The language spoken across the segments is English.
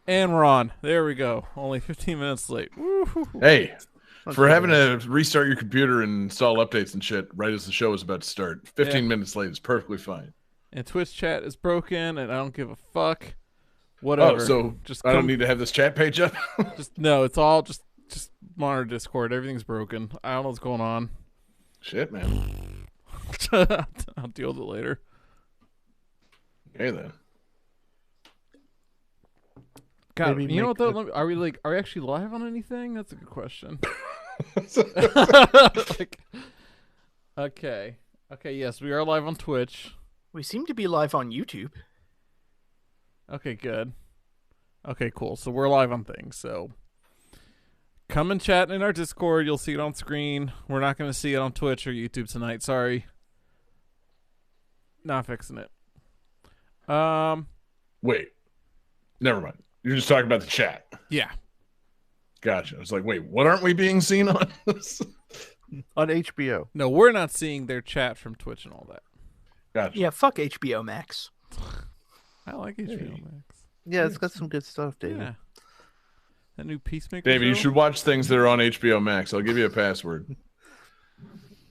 And we're on. There we go. Only 15 minutes late. Woo-hoo-hoo. Hey, That's for good. having to restart your computer and install updates and shit right as the show is about to start, 15 Yeah. minutes late is perfectly fine. And Twitch chat is broken, and I don't give a fuck. Whatever. Oh, so just I don't come- need to have this chat page up? Just no. It's all just monitor Discord. Everything's broken. I don't know what's going on. Shit, man. I'll deal with it later. Okay, then. God, Maybe you know make what though? Are we actually live on anything? That's a good question. Okay. Yes, we are live on Twitch. We seem to be live on YouTube. Okay, good. Okay, cool. So we're live on things. So come and chat in our Discord. You'll see it on screen. We're not going to see it on Twitch or YouTube tonight. Sorry. Not fixing it. Wait. Never mind. You're just talking about the chat. Yeah. Gotcha. I was like, wait, what aren't we being seen on? On HBO. No, we're not seeing their chat from Twitch and all that. Gotcha. Yeah, fuck HBO Max. I like HBO Max. Yeah, it's got some good stuff, David. Yeah. That new Peacemaker David, you show? should watch things that are on HBO Max. I'll give you a password.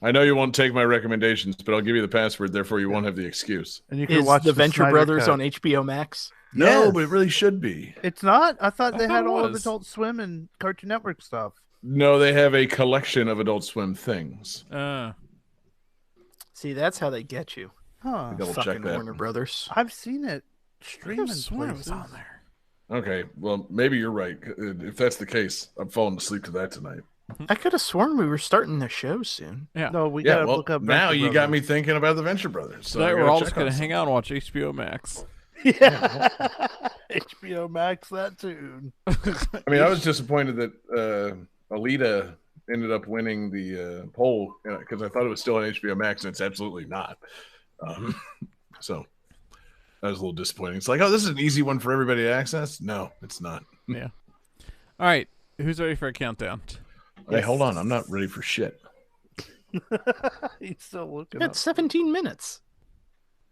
I know you won't take my recommendations, but I'll give you the password. Therefore, you won't have the excuse. And you can Is watch the Venture Snyder Brothers Cut. on HBO Max? No, Yes. but it really should be. It's not? I thought I they thought had it all of was. Adult Swim and Cartoon Network stuff. No, they have a collection of Adult Swim things. See, that's how they get you. Huh. Double check Fucking that. Warner Brothers. I've seen it I streaming could've sworn it was places. on there. Okay, well, maybe you're right. If that's the case, I'm falling asleep to that tonight. I could have sworn we were starting the show soon. Yeah. No, we Yeah, gotta well, look up. now Venture you got Brothers. me thinking about the Venture Brothers. So I Tonight gotta we're all check just going to on hang out and watch HBO Max. Yeah. HBO Max that tune. I mean, I was disappointed that Alita ended up winning the poll because I thought it was still on HBO Max, and it's absolutely not. So that was a little disappointing. It's like, oh, this is an easy one for everybody to access. No, it's not. Yeah. All right. Who's ready for a countdown? Hey, hold on. I'm not ready for shit. He's still looking It's 17 minutes.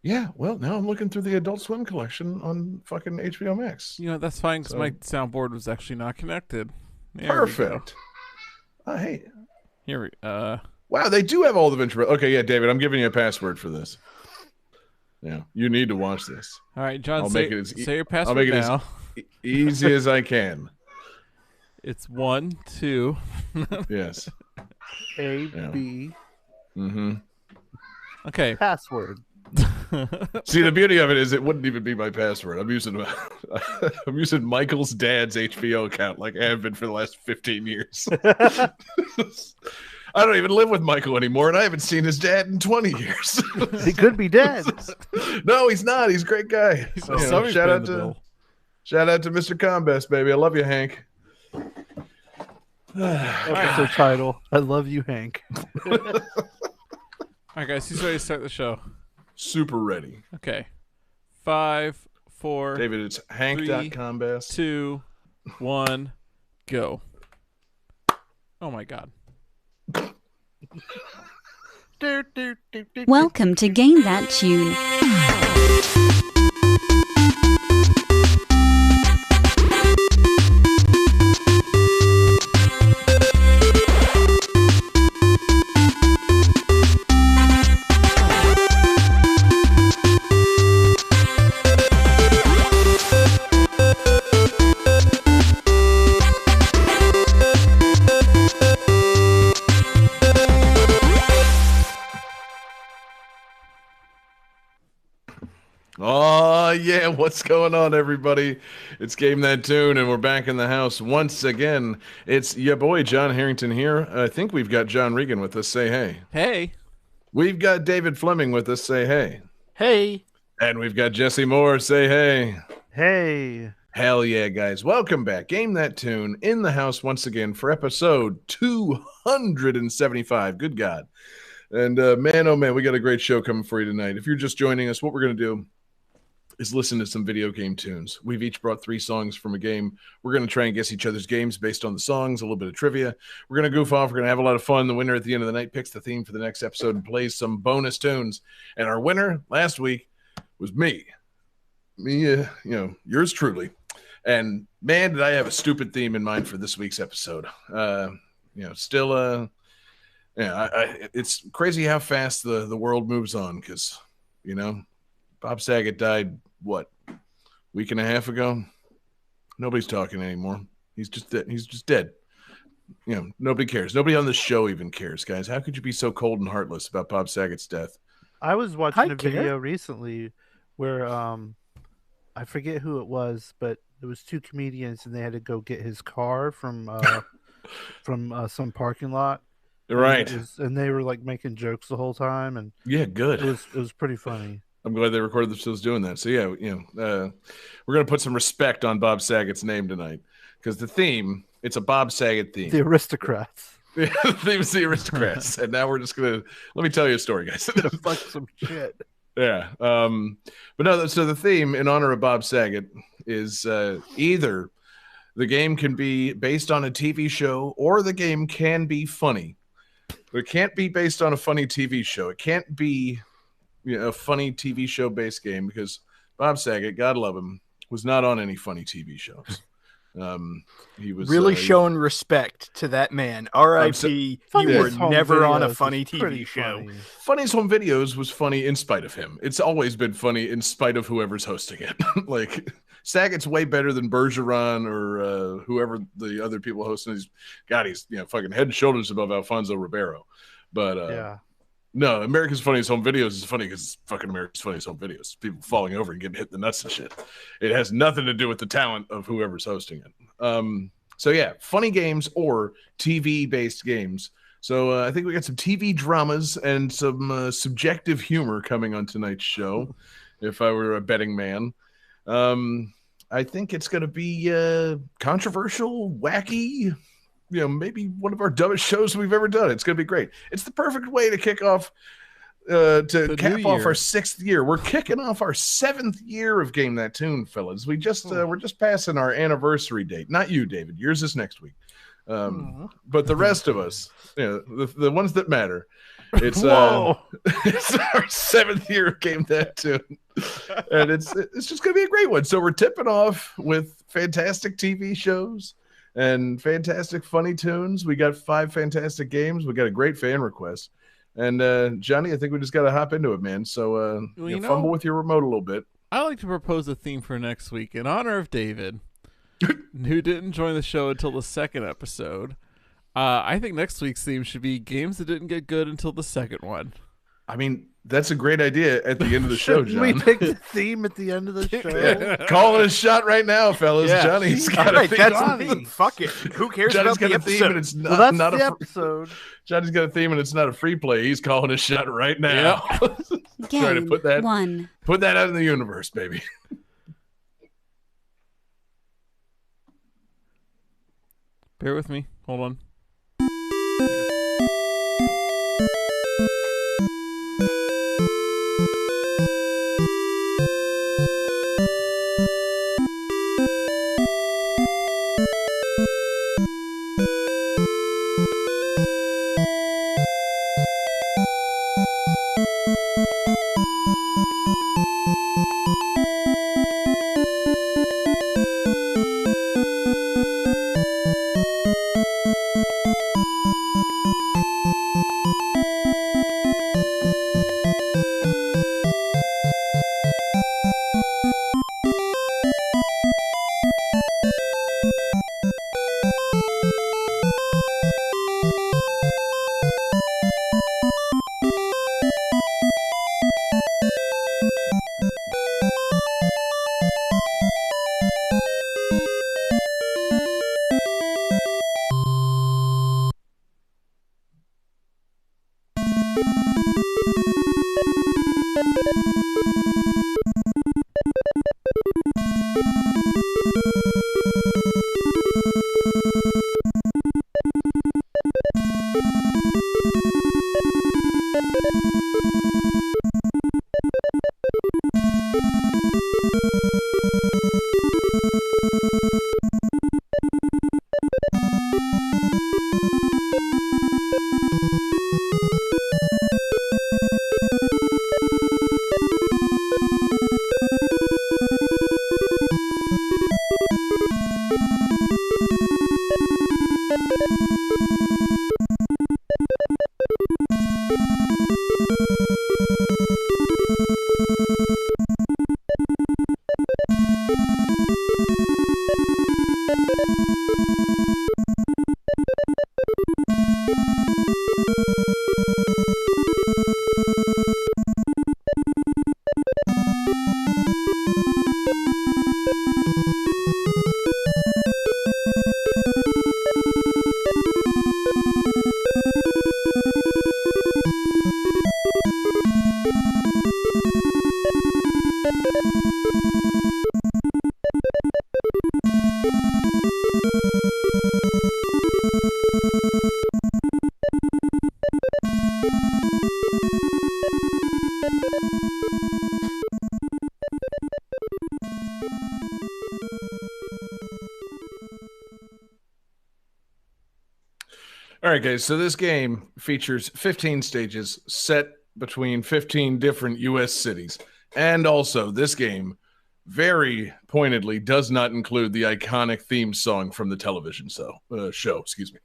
Yeah, well, now I'm looking through the Adult Swim collection on fucking HBO Max. You know, that's fine because So- my soundboard was actually not connected. There we go. Perfect. Hey, Here we wow, they do have all the Venture. Okay, yeah, David, I'm giving you a password for this. Yeah, you need to watch this. All right, John, I'll say, make it as say your password I'll make it as now. easy as I can. It's 1, 2. Yes. A Yeah. B Mm-hmm. Okay. password. See, the beauty of it is it wouldn't even be my password. I'm using I'm using Michael's dad's HBO account like I have been for the last 15 years. I don't even live with Michael anymore, and I haven't seen his dad in 20 years. He could be dead. No, he's not. He's a great guy. He's You know, somebody's shout paying out the to bill. shout out to Mr. Combest, baby. I love you, Hank. Episode title. I love you, Hank. All right, guys, who's ready to start the show? Super ready. Okay. 5, 4, David, it's hank.combest. 2, 1, go. Oh my God. Welcome to Gain That Tune. Oh, yeah. What's going on, everybody? It's Game That Tune, and we're back in the house once again. It's your boy, John Harrington here. I think we've got John Regan with us. Say hey. Hey. We've got David Fleming with us. Say hey. Hey, And we've got Jesse Moore. Say hey. Hey. Hell yeah, guys. Welcome back. Game That Tune in the house once again for episode 275. Good God. And man, oh man, we got a great show coming for you tonight. If you're just joining us, what we're going to do is listen to some video game tunes. We've each brought 3 songs from a game. We're going to try and guess each other's games based on the songs, a little bit of trivia. We're going to goof off. We're going to have a lot of fun. The winner at the end of the night picks the theme for the next episode and plays some bonus tunes. And our winner last week was me. Yours truly. And Man, did I have a stupid theme in mind for this week's episode. It's crazy how fast the world moves on because, Bob Saget died, what, week and a half ago? Nobody's talking anymore. He's just dead. He's just dead. Nobody cares. Nobody on the show even cares, guys. How could you be so cold and heartless about Bob Saget's death? I was watching a care. video recently where I forget who it was, but it was two comedians and they had to go get his car from some parking lot. Right. And they were like making jokes the whole time, and Yeah, good. it was pretty funny. I'm glad they recorded themselves doing that. So yeah, we're gonna put some respect on Bob Saget's name tonight because the theme, it's a Bob Saget theme. The Aristocrats. The theme is the Aristocrats, and now we're just gonna let me tell you a story, guys. Fuck some shit. Yeah. But no, so the theme in honor of Bob Saget is either the game can be based on a TV show or the game can be funny. But it can't be based on a funny TV show. It can't be a funny TV show based game because Bob Saget, God love him, was not on any funny TV shows. He was Really showing respect to that man. R.I.P. You were never on a funny TV show. Funny's Home Videos was funny in spite of him. It's always been funny in spite of whoever's hosting it. Like Saget's way better than Bergeron or whoever the other people hosting these. God, he's fucking head and shoulders above Alfonso Ribeiro. But Yeah. no, America's Funniest Home Videos is funny because it's fucking America's Funniest Home Videos. People falling over and getting hit in the nuts and shit. It has nothing to do with the talent of whoever's hosting it. So yeah, funny games or TV-based games. So I think we got some TV dramas and some subjective humor coming on tonight's show. If I were a betting man, I think it's going to be controversial, wacky. Maybe one of our dumbest shows we've ever done. It's going to be great. It's the perfect way to kick off, to cap off our 6th year. We're kicking off our 7th year of Game That Tune, fellas. We're just passing our anniversary date. Not you, David. Yours is next week. But the rest of us, the ones that matter, it's it's our 7th year of Game That Tune, and it's just going to be a great one. So we're tipping off with fantastic TV shows and fantastic funny tunes. We got 5 fantastic games. We got a great fan request. And Johnny, I think we just got to hop into it, man. So fumble with your remote a little bit. I like to propose a theme for next week in honor of David, who didn't join the show until the 2nd episode. I think next week's theme should be games that didn't get good until the 2nd one. I mean, that's a great idea at the end of the show, John. We pick the theme at the end of the show. Yeah. Calling a shot right now, fellas. Yeah. Johnny's got All a right, theme. that's the theme. Fuck it. Who cares Johnny's about got the a theme, and episode? it's Well, that's not the a episode. Johnny's got a theme, and it's not a free play. He's calling a shot right now. Trying to Game put that 1. Put that out in the universe, baby. Bear with me. Hold on. All right, guys. So this game features 15 stages set between 15 different U.S. cities. And also, this game very pointedly does not include the iconic theme song from the television show. Excuse me.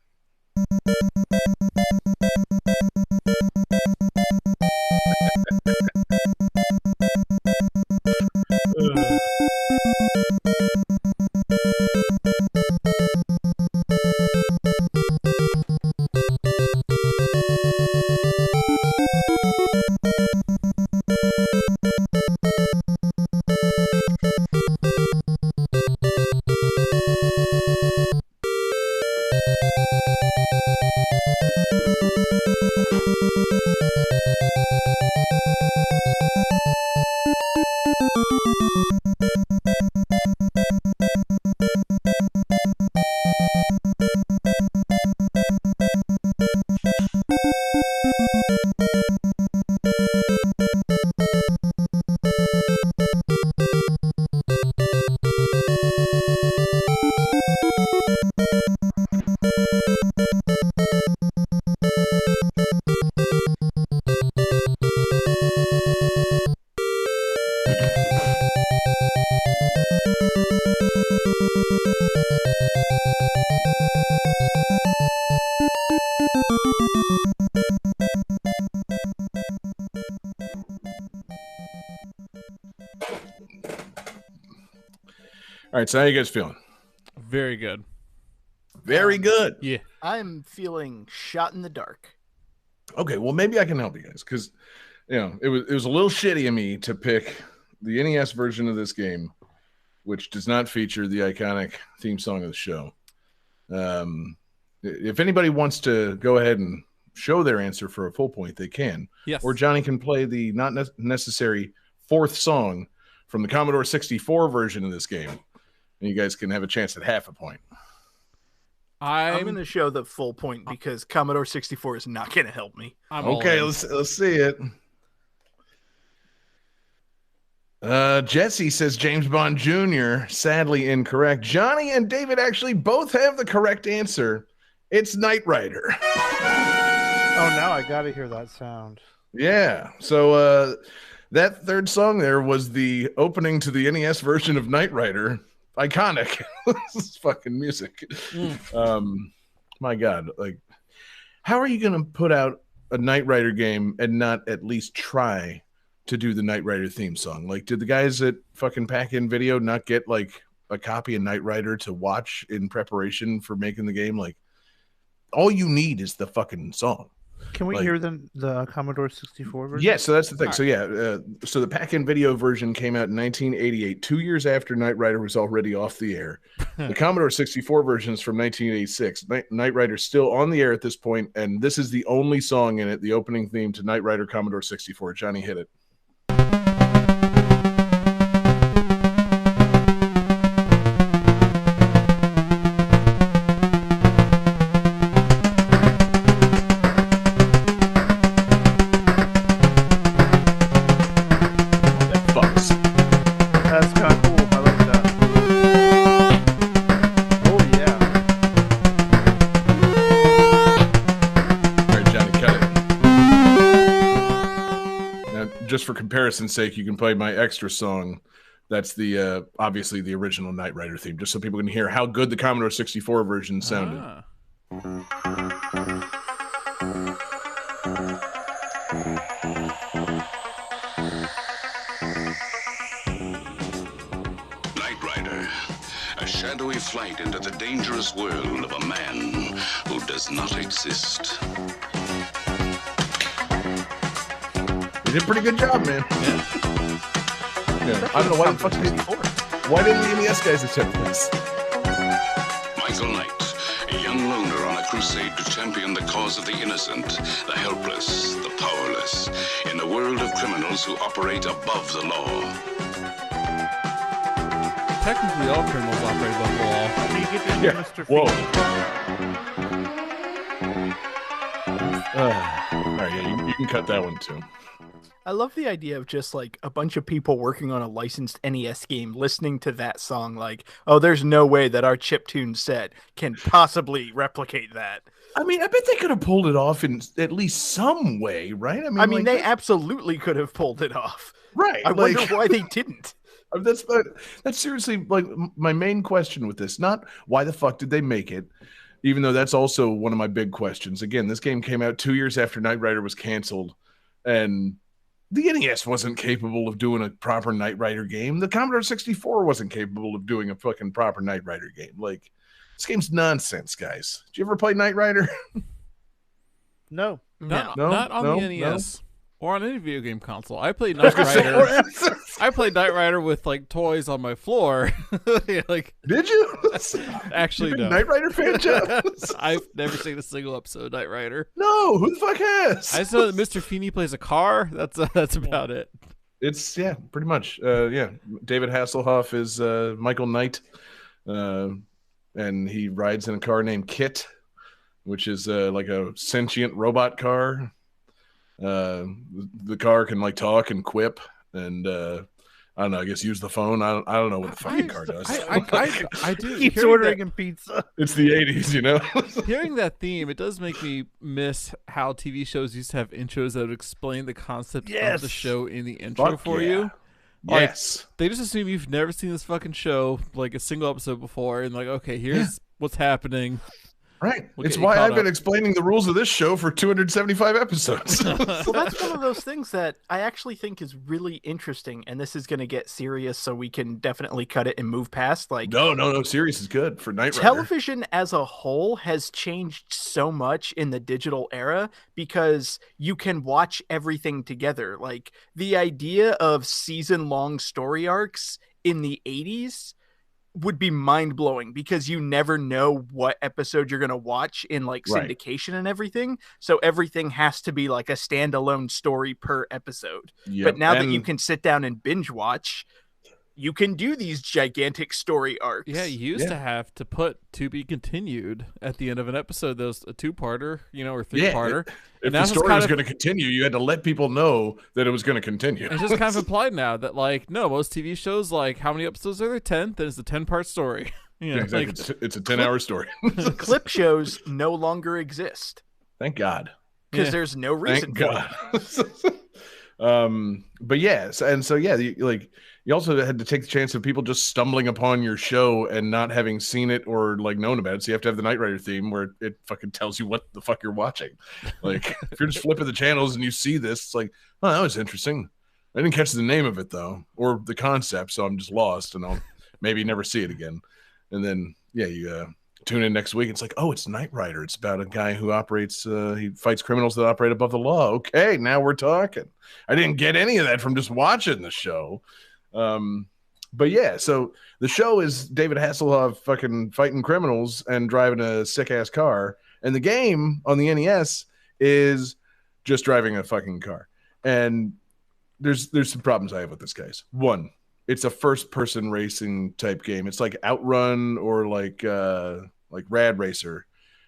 All right, so how you guys feeling? Very good. Very good. Yeah. I'm feeling shot in the dark. Okay, well, maybe I can help you guys because, it was a little shitty of me to pick the NES version of this game, which does not feature the iconic theme song of the show. If anybody wants to go ahead and show their answer for a full point, they can. Yes. Or Johnny can play the not necessary fourth song from the Commodore 64 version of this game. And you guys can have a chance at half a point. I'm going to show the full point because Commodore 64 is not going to help me. Okay, let's see it. Jesse says James Bond Jr. Sadly incorrect. Johnny and David actually both have the correct answer. It's Knight Rider. Oh, now I got to hear that sound. Yeah. So that third song there was the opening to the NES version of Knight Rider. Iconic. This is fucking music. My God, like, how are you gonna put out a Knight Rider game and not at least try to do the Knight Rider theme song? Like, did the guys at fucking Pack-In Video not get like a copy of Knight Rider to watch in preparation for making the game? Like, all you need is the fucking song. Can we hear the Commodore 64 version? Yeah, so that's the thing. So so the Pack-In Video version came out in 1988, 2 years after Knight Rider was already off the air. The Commodore 64 version is from 1986. Knight Rider's still on the air at this point, and this is the only song in it, the opening theme to Knight Rider Commodore 64. Johnny, hit it. That's kind of cool. I like that. Oh, yeah. All right, Johnny, cut it. Now, just for comparison's sake, you can play my extra song. That's the obviously the original Knight Rider theme, just so people can hear how good the Commodore 64 version sounded. Knight Rider, a shadowy flight into the dangerous world of a man who does not exist. You did a pretty good job, man. Yeah. I don't know why didn't the NES guys attempt this? Michael Knight, a young loner on a crusade to champion the cause of the innocent, the helpless, the powerless, in a world of criminals who operate above the law. Technically, all criminals operate above the law. I mean, you get to hear Mr. Whoa. Feet. right, yeah, you can cut that one too. I love the idea of just like a bunch of people working on a licensed NES game listening to that song like, oh, there's no way that our chiptune set can possibly replicate that. I mean, I bet they could have pulled it off in at least some way, right? I mean, they absolutely could have pulled it off. Right. I wonder why they didn't. That's seriously like my main question with this. Not why the fuck did they make it, even though that's also one of my big questions. Again, this game came out 2 years after Knight Rider was canceled, and the NES wasn't capable of doing a proper Knight Rider game. The Commodore 64 wasn't capable of doing a fucking proper Knight Rider game. Like, this game's nonsense, guys. Did you ever play Knight Rider? No. Not on the NES or on any video game console. I played Knight Rider. I played Knight Rider with like toys on my floor. Like, did you? Actually, no. Knight Rider fan, Jeff? I've never seen a single episode of Knight Rider. No, who the fuck has? I saw that Mr. Feeney plays a car. That's about it. It's pretty much. David Hasselhoff is Michael Knight, and he rides in a car named KITT, which is like a sentient robot car. The car can like talk and quip, and I don't know. I guess use the phone. I don't know what the fucking car does. I do. Keeps ordering him pizza. It's the 80s, you know. Hearing that theme, it does make me miss how TV shows used to have intros that would explain the concept of the show in the intro for you. Like, Yes. They just assume you've never seen this fucking show, like a single episode before, and like, okay, here's what's happening. Right. We'll it's why I've been explaining the rules of this show for 275 episodes. Well, that's one of those things that I actually think is really interesting, and this is going to get serious, so we can definitely cut it and move past. Like, no, serious is good for Knight Rider. Television as a whole has changed so much in the digital era because you can watch everything together. Like, the idea of season-long story arcs in the 80s would be mind-blowing because you never know what episode you're going to watch in like syndication and everything. So everything has to be like a standalone story per episode. Yep. But now that you can sit down and binge watch, you can do these gigantic story arcs. Yeah, you used to have to put "to be continued" at the end of an episode. That was a two-parter, or three-parter. If the story was going to continue, you had to let people know that it was going to continue. It's just kind of implied now that, like, no, most TV shows, like, how many episodes are there? 10? Then it's a 10-part story. Exactly. Like, it's a 10-hour story. Clip shows no longer exist. Thank God. Because there's no reason Thank for God. But yes, and so you also had to take the chance of people just stumbling upon your show and not having seen it or like known about it. So you have to have the Knight Rider theme where it fucking tells you what the fuck you're watching. Like, if you're just flipping the channels and you see this, it's like, oh, that was interesting. I didn't catch the name of it though, or the concept, so I'm just lost and I'll maybe never see it again. And then you tune in next week. It's like, oh, it's Knight Rider. It's about a guy who operates, he fights criminals that operate above the law. Okay, now we're talking. I didn't get any of that from just watching the show. But yeah, so the show is David Hasselhoff fucking fighting criminals and driving a sick ass car. And the game on the NES is just driving a fucking car. And there's some problems I have with this, guys. One, it's a first person racing type game. It's like Outrun or like Rad Racer.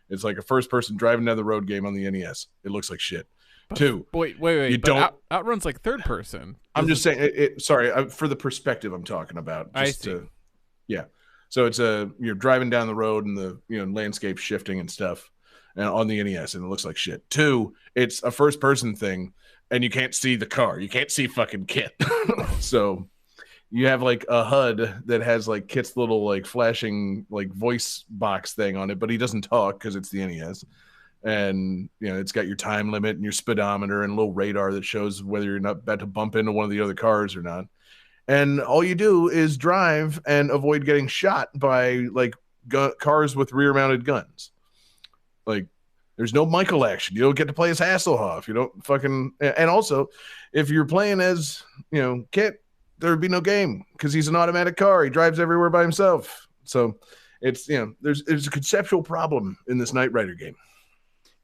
It's like a first person driving down the road game on the NES. It looks like shit. Two. Wait. You don't. Outrun's like third person. I'm just saying. Sorry, for the perspective I'm talking about. I see. So it's you're driving down the road and the landscape shifting and stuff, and on the NES, and it looks like shit. Two, it's a first person thing, and you can't see the car. You can't see fucking KITT. So you have like a HUD that has like KITT's little like flashing like voice box thing on it, but he doesn't talk because it's the NES. And it's got your time limit and your speedometer and a little radar that shows whether you're not about to bump into one of the other cars or not. And all you do is drive and avoid getting shot by like cars with rear mounted guns. Like, there's no Michael action. You don't get to play as Hasselhoff. You don't fucking. And also, if you're playing as KITT, there would be no game because he's an automatic car. He drives everywhere by himself. So it's there's a conceptual problem in this Knight Rider game.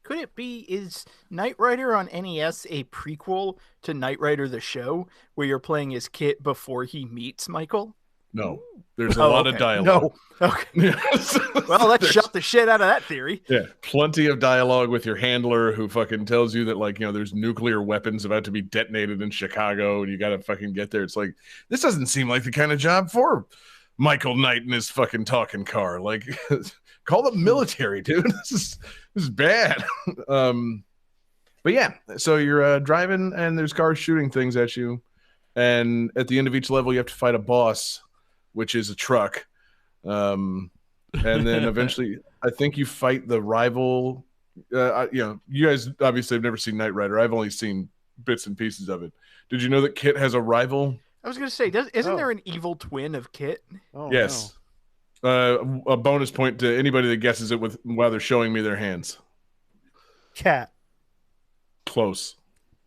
Could it be, is Knight Rider on NES a prequel to Knight Rider the show, where you're playing as KITT before he meets Michael? No, there's a Oh, lot of okay. dialogue. Okay. Well, let's shut the shit out of that theory. Yeah, plenty of dialogue with your handler who fucking tells you that, like, there's nuclear weapons about to be detonated in Chicago and you got to fucking get there. It's like, this doesn't seem like the kind of job for Michael Knight and his fucking talking car. Like, call the military, dude. This is bad. But yeah, so you're driving and there's cars shooting things at you. And at the end of each level, you have to fight a boss, which is a truck. And then eventually, I think you fight the rival. You guys obviously have never seen Knight Rider. I've only seen bits and pieces of it. Did you know that Kit has a rival? I was gonna say, isn't there an evil twin of Kit? Oh, Yes. A bonus point to anybody that guesses it while they're showing me their hands. Cat. Close.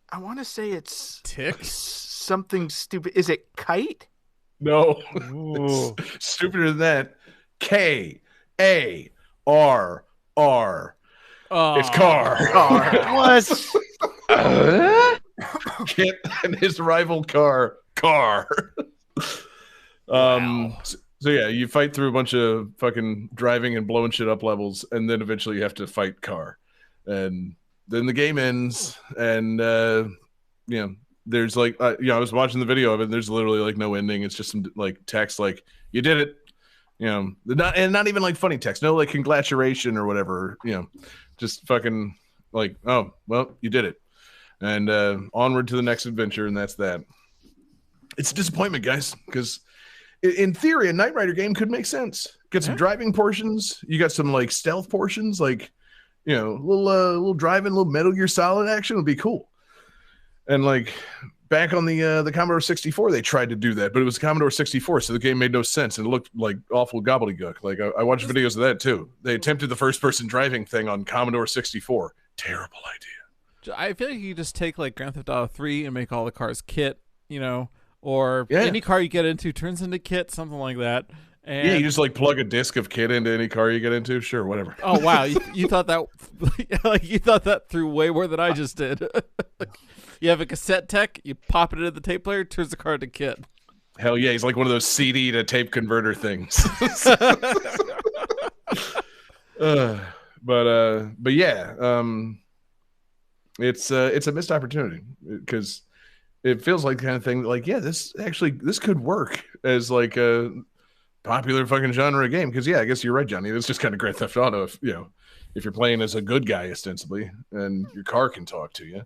I want to say it's Tick? something stupid. Is it Kite? No. Ooh. It's stupider than that. K-A-R-R. Oh, It's car. What? Kit and his rival car. So yeah, you fight through a bunch of fucking driving and blowing shit up levels, and then eventually you have to fight car, and then the game ends. And there's like, I was watching the video of it. And there's literally like no ending. It's just some like text like, "You did it," not even like funny text. No like congratulation or whatever. Just fucking like, "Oh well, you did it," and onward to the next adventure, and that's that. It's a disappointment, guys, because in theory, a Knight Rider game could make sense. Get some driving portions. You got some like stealth portions, like little driving, little Metal Gear Solid action would be cool. And like back on the Commodore 64, they tried to do that, but it was Commodore 64, so the game made no sense and it looked like awful gobbledygook. Like I watched videos of that too. They attempted the first-person driving thing on Commodore 64. Terrible idea. I feel like you just take like Grand Theft Auto 3 and make all the cars Kit, or any car you get into turns into Kit, something like that. And you just like plug a disc of Kit into any car you get into. Sure, whatever. Oh wow, you thought that like you thought that through way more than I just did. You have a cassette tech, you pop it into the tape player, turns the car to Kit. Hell yeah, he's like one of those CD to tape converter things. But yeah, it's a missed opportunity because it feels like the kind of thing that, like, yeah, this could work as like a popular fucking genre game. Because yeah, I guess you're right, Johnny. It's just kind of Grand Theft Auto if you're playing as a good guy ostensibly and your car can talk to you.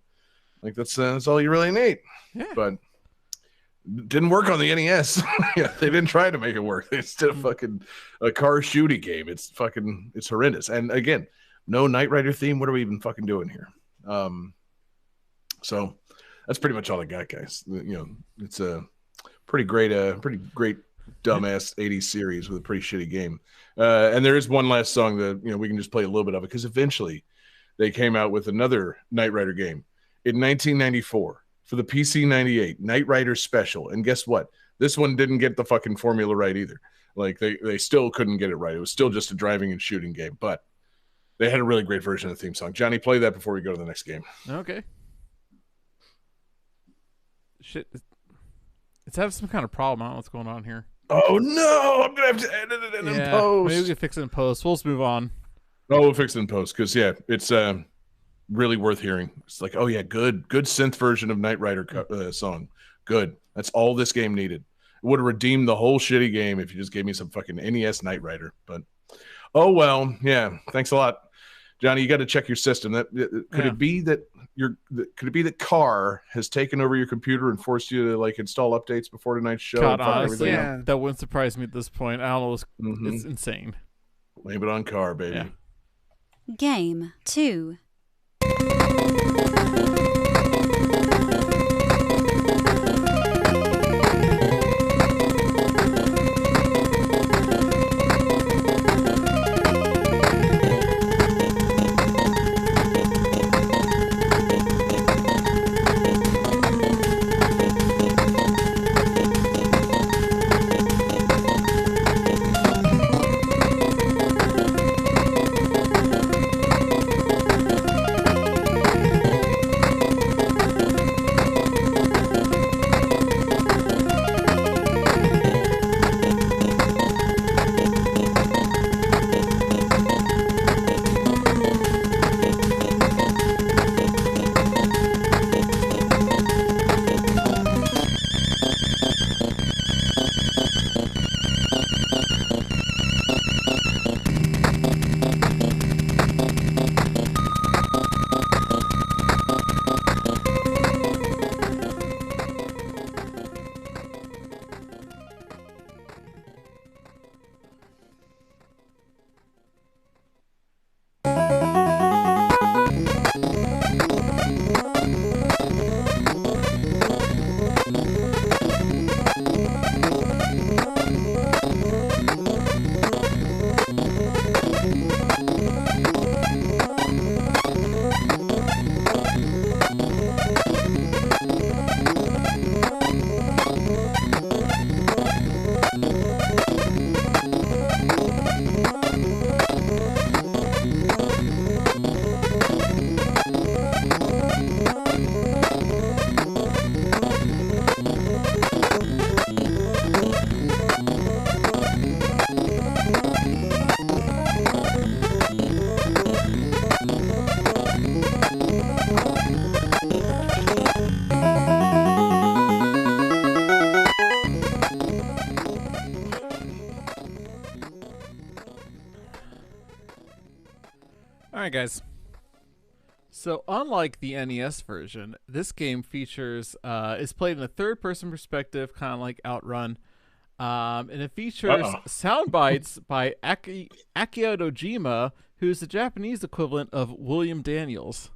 Like that's all you really need. Yeah. But it didn't work on the NES. Yeah, they didn't try to make it work. It's still fucking a car shooting game. It's horrendous. And again, no Knight Rider theme. What are we even fucking doing here? So that's pretty much all I got, guys. It's a pretty great dumbass 80s series with a pretty shitty game. And there is one last song that we can just play a little bit of it because eventually they came out with another Knight Rider game in 1994 for the PC 98 Knight Rider Special. And guess what? This one didn't get the fucking formula right either. Like they still couldn't get it right. It was still just a driving and shooting game, but they had a really great version of the theme song. Johnny, play that before we go to the next game. Okay. Shit, it's having some kind of problem. I don't know what's going on here. Oh no, I'm gonna have to edit it in post. Maybe we can fix it in post. We'll just move on. Oh, we'll fix it in post because it's really worth hearing. It's like, oh yeah, good synth version of Knight Rider song. Good. That's all this game needed. It would have redeemed the whole shitty game if you just gave me some fucking NES Knight Rider. But oh well, yeah. Thanks a lot, Johnny. You got to check your system. Could it be that Car has taken over your computer and forced you to like install updates before tonight's show? God, and fuck honestly, everything out? that wouldn't surprise me at this point. I don't know. It's insane. Blame it on Car, baby. Yeah. Game 2. guys. So unlike the NES version, this game features is played in a third-person perspective, kind of like Outrun, and it features sound bites by Akio Dojima, who's the Japanese equivalent of William Daniels.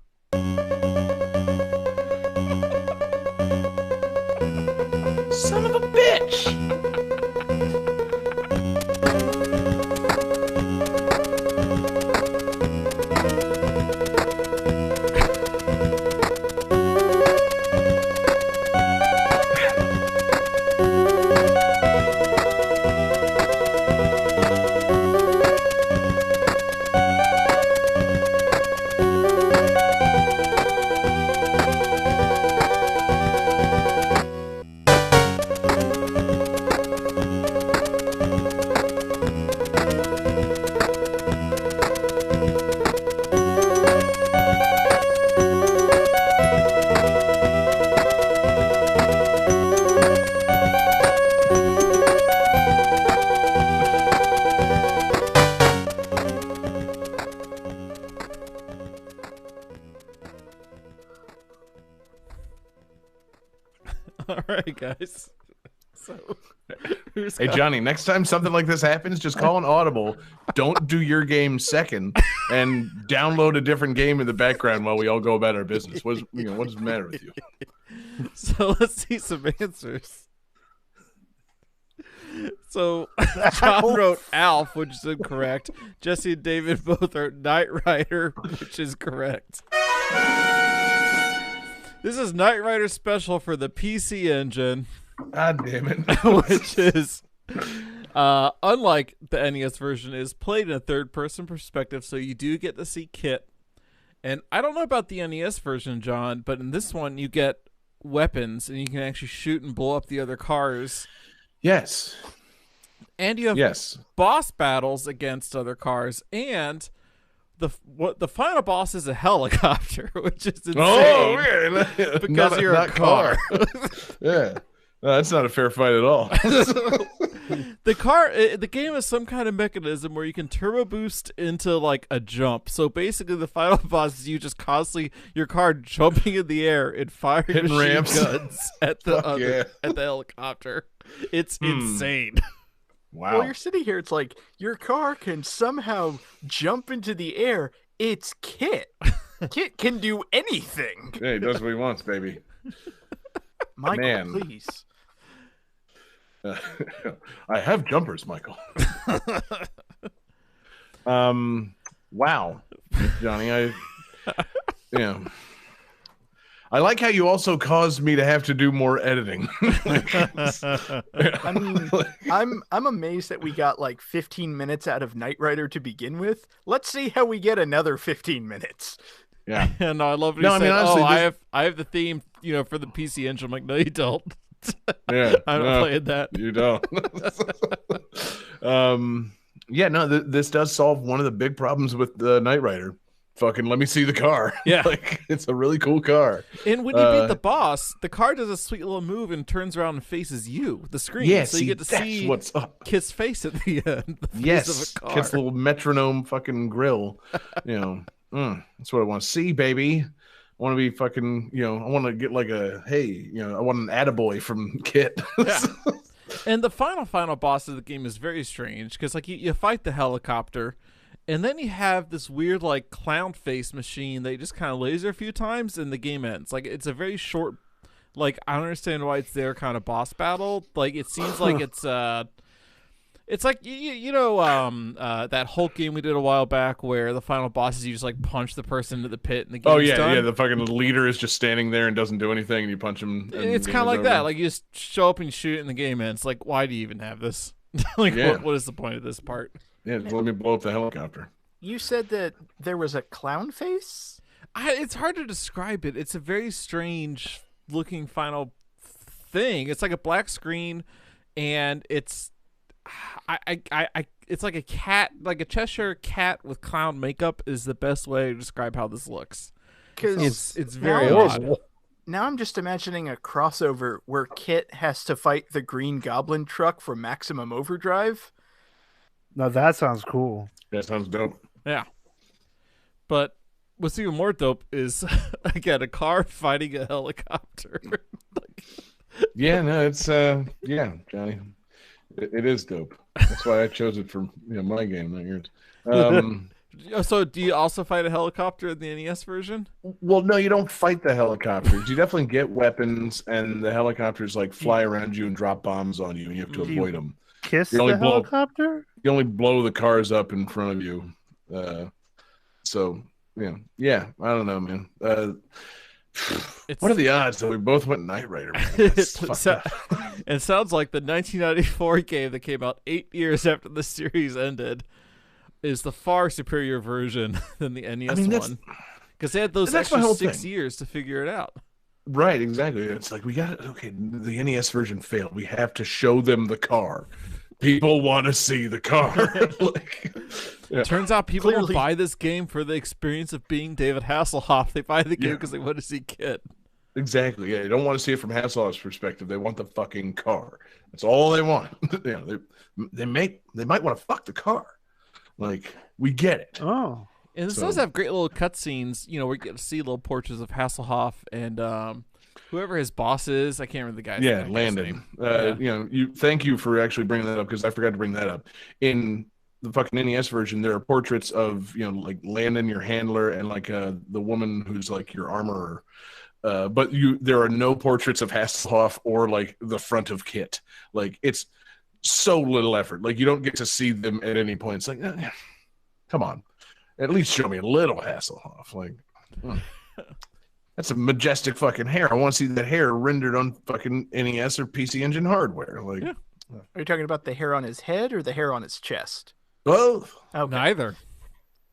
Son of a bitch! All right, guys. So, who's Hey, got- Johnny, next time something like this happens, just call an audible. Don't do your game second and download a different game in the background while we all go about our business. What does the matter with you? So let's see some answers. So John wrote Alf, which is incorrect. Jesse and David both are Knight Rider, which is correct. This is Knight Rider Special for the PC Engine, God damn it. which is unlike the NES version, is played in a third-person perspective, so you do get to see Kit. And I don't know about the NES version, John, but in this one you get weapons and you can actually shoot and blow up the other cars. Yes. And you have Yes. boss battles against other cars, and the final boss is a helicopter, which is insane. Oh, weird. Because you're a car. Yeah. No, that's not a fair fight at all. The game has some kind of mechanism where you can turbo boost into like a jump. So basically, the final boss is you just constantly your car jumping in the air and firing Hitting machine ramps. guns at the Fuck yeah. at the helicopter. It's insane. Wow. Well, you're sitting here. It's like your car can somehow jump into the air. It's Kit. Kit can do anything. Yeah, he does what he wants, baby. Michael, Man. please. I have jumpers, Michael. Wow, Johnny, I like how you also caused me to have to do more editing. I mean, I'm amazed that we got like 15 minutes out of Knight Rider to begin with. Let's see how we get another 15 minutes. Yeah. And I love it. No, I mean, honestly, I have the theme, for the PC Engine. I'm like, no, you don't. Yeah, I'm not playing that. You don't. Yeah, no, this does solve one of the big problems with the Knight Rider. Fucking let me see the car. Yeah. Like, it's a really cool car. And when you beat the boss, the car does a sweet little move and turns around and faces you, the screen. Yeah, so you get to that's see what's up. Kit's face at the end. The face Yes, of a car. Kit's little metronome fucking grill. That's what I want to see, baby. I want to be fucking, I want to get like I want an attaboy from Kit. Yeah. And the final boss of the game is very strange because like you fight the helicopter, and then you have this weird like clown face machine that you just kind of laser a few times, and the game ends. Like it's a very short, like I don't understand why it's there kind of boss battle. Like it seems like it's like that Hulk game we did a while back where the final boss is you just like punch the person into the pit and the game's done. Yeah. The fucking leader is just standing there and doesn't do anything, and you punch him. And It's the kind of game like is that. over. Like you just show up and you shoot it in the game ends. Like why do you even have this? Like Yeah. what is the point of this part? Yeah, just let me blow up the helicopter. You said that there was a clown face? It's hard to describe it. It's a very strange looking final thing. It's like a black screen, and it's it's like a cat, like a Cheshire cat with clown makeup is the best way to describe how this looks. Because It's very now, odd. now I'm just imagining a crossover where Kit has to fight the Green Goblin truck from Maximum Overdrive. No, that sounds cool. That sounds dope. Yeah. But what's even more dope is again a car fighting a helicopter. Yeah, no, it's yeah, Johnny. It is dope. That's why I chose it for my game, not yours. So, do you also fight a helicopter in the NES version? Well, no, you don't fight the helicopters. You definitely get weapons, and the helicopters like fly around you and drop bombs on you, and you have to avoid them. Kiss You only the blow- helicopter? You only blow the cars up in front of you. So yeah, I don't know, man. What are the odds that we both went Knight Rider? Man? That's fucked up. It sounds like the 1994 game that came out 8 years after the series ended is the far superior version than the NES one, because they had those that's my extra whole 6 thing. years to figure it out. Right, exactly. It's like the NES version failed. We have to show them the car. People want to see the car. Yeah. Turns out people Clearly. don't buy this game for the experience of being David Hasselhoff. They buy the game Yeah. because they want to see Kit. Exactly. Yeah, they don't want to see it from Hasselhoff's perspective. They want the fucking car. That's all they want. They might want to fuck the car. Like, we get it. Oh. And this So- does have great little cutscenes, where you get to see little portraits of Hasselhoff and whoever his boss is. I can't remember the guy's Yeah, name. Landon. Yeah. Thank you for actually bringing that up because I forgot to bring that up. In the fucking NES version, there are portraits of like Landon, your handler, and like the woman who's like your armorer. But there are no portraits of Hasselhoff or like the front of Kit. Like, it's so little effort. Like, you don't get to see them at any point. It's like, come on, at least show me a little Hasselhoff. Like, that's a majestic fucking hair. I want to see that hair rendered on fucking NES or PC Engine hardware. Like, Yeah. Are you talking about the hair on his head or the hair on his chest? both. Okay. Neither.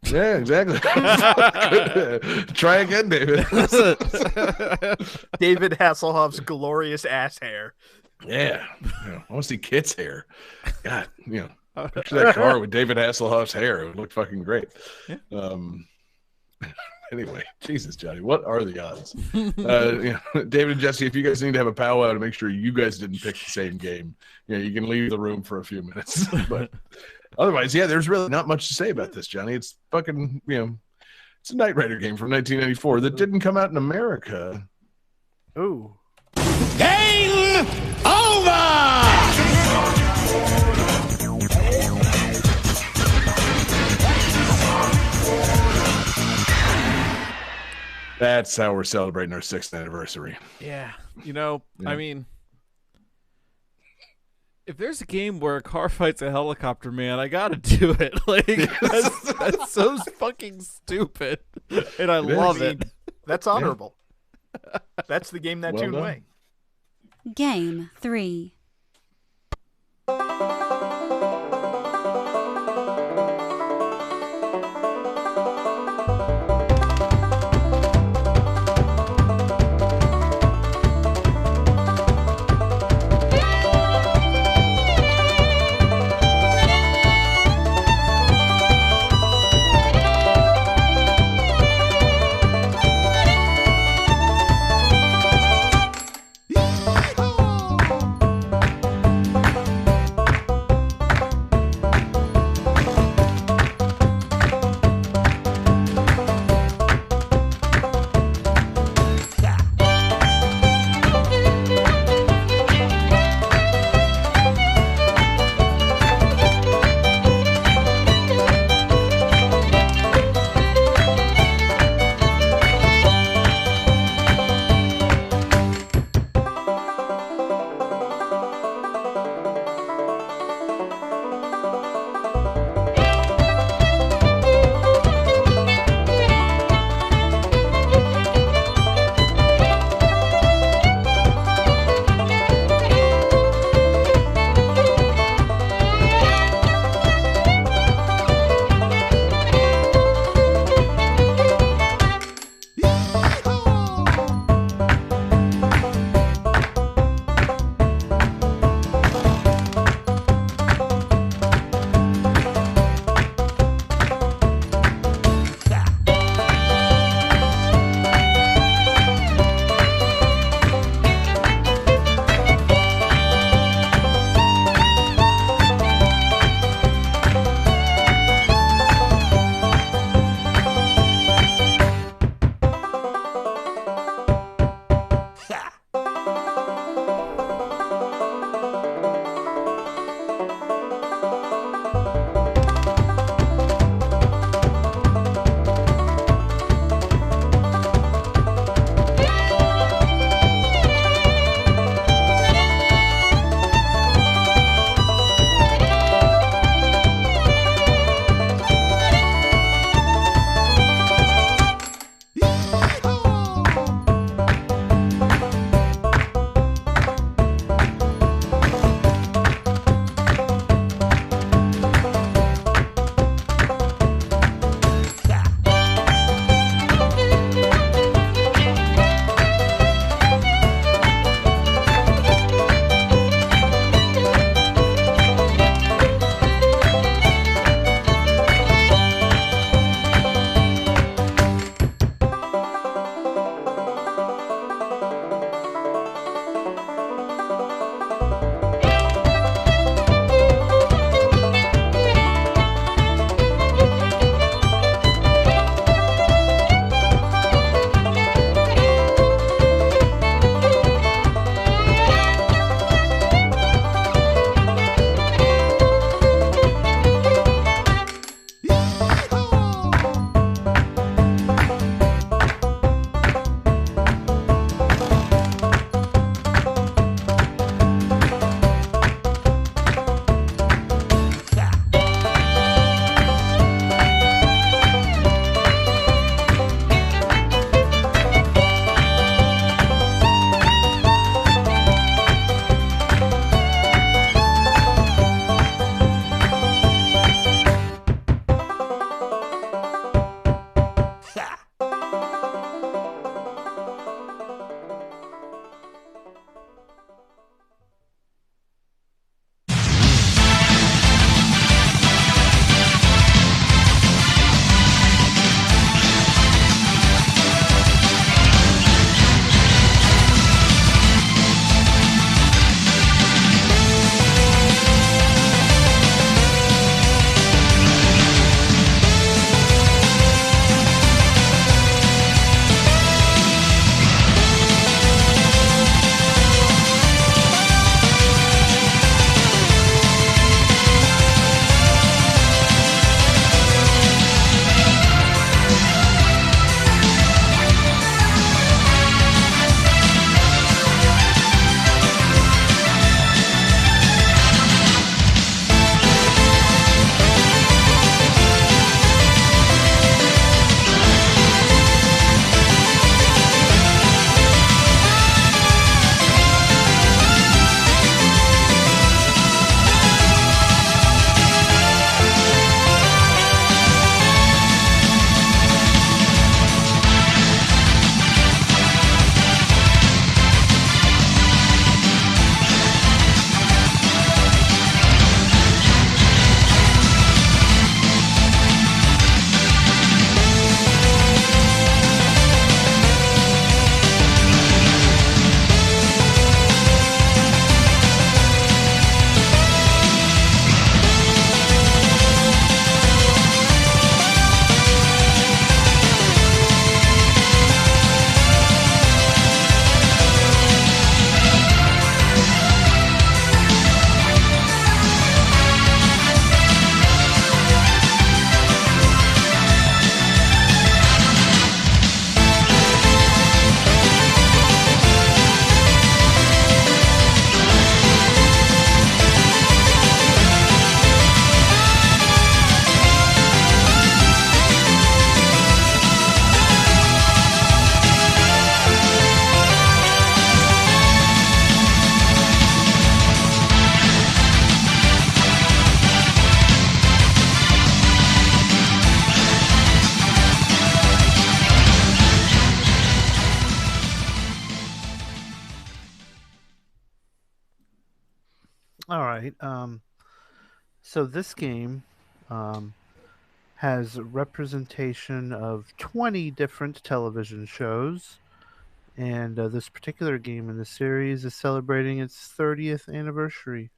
Yeah, exactly. Try again, David. David Hasselhoff's glorious ass hair. Yeah. I want to see Kit's hair. God, picture that car with David Hasselhoff's hair. It would look fucking great. Yeah. Anyway, Jesus, Johnny, what are the odds? David and Jesse, if you guys need to have a powwow to make sure you guys didn't pick the same game, you can leave the room for a few minutes. But otherwise, yeah, there's really not much to say about this, Johnny. It's fucking, it's a Knight Rider game from 1994 that didn't come out in America. Ooh. Game over! That's how we're celebrating our 6th anniversary. Yeah. Yeah. I mean, if there's a game where a car fights a helicopter, man, I gotta do it. Like, that's so fucking stupid. And I love it. That's honorable. That's the game that Well tune done. way. Game 3. All right. So this game has representation of 20 different television shows, and this particular game in the series is celebrating its 30th anniversary.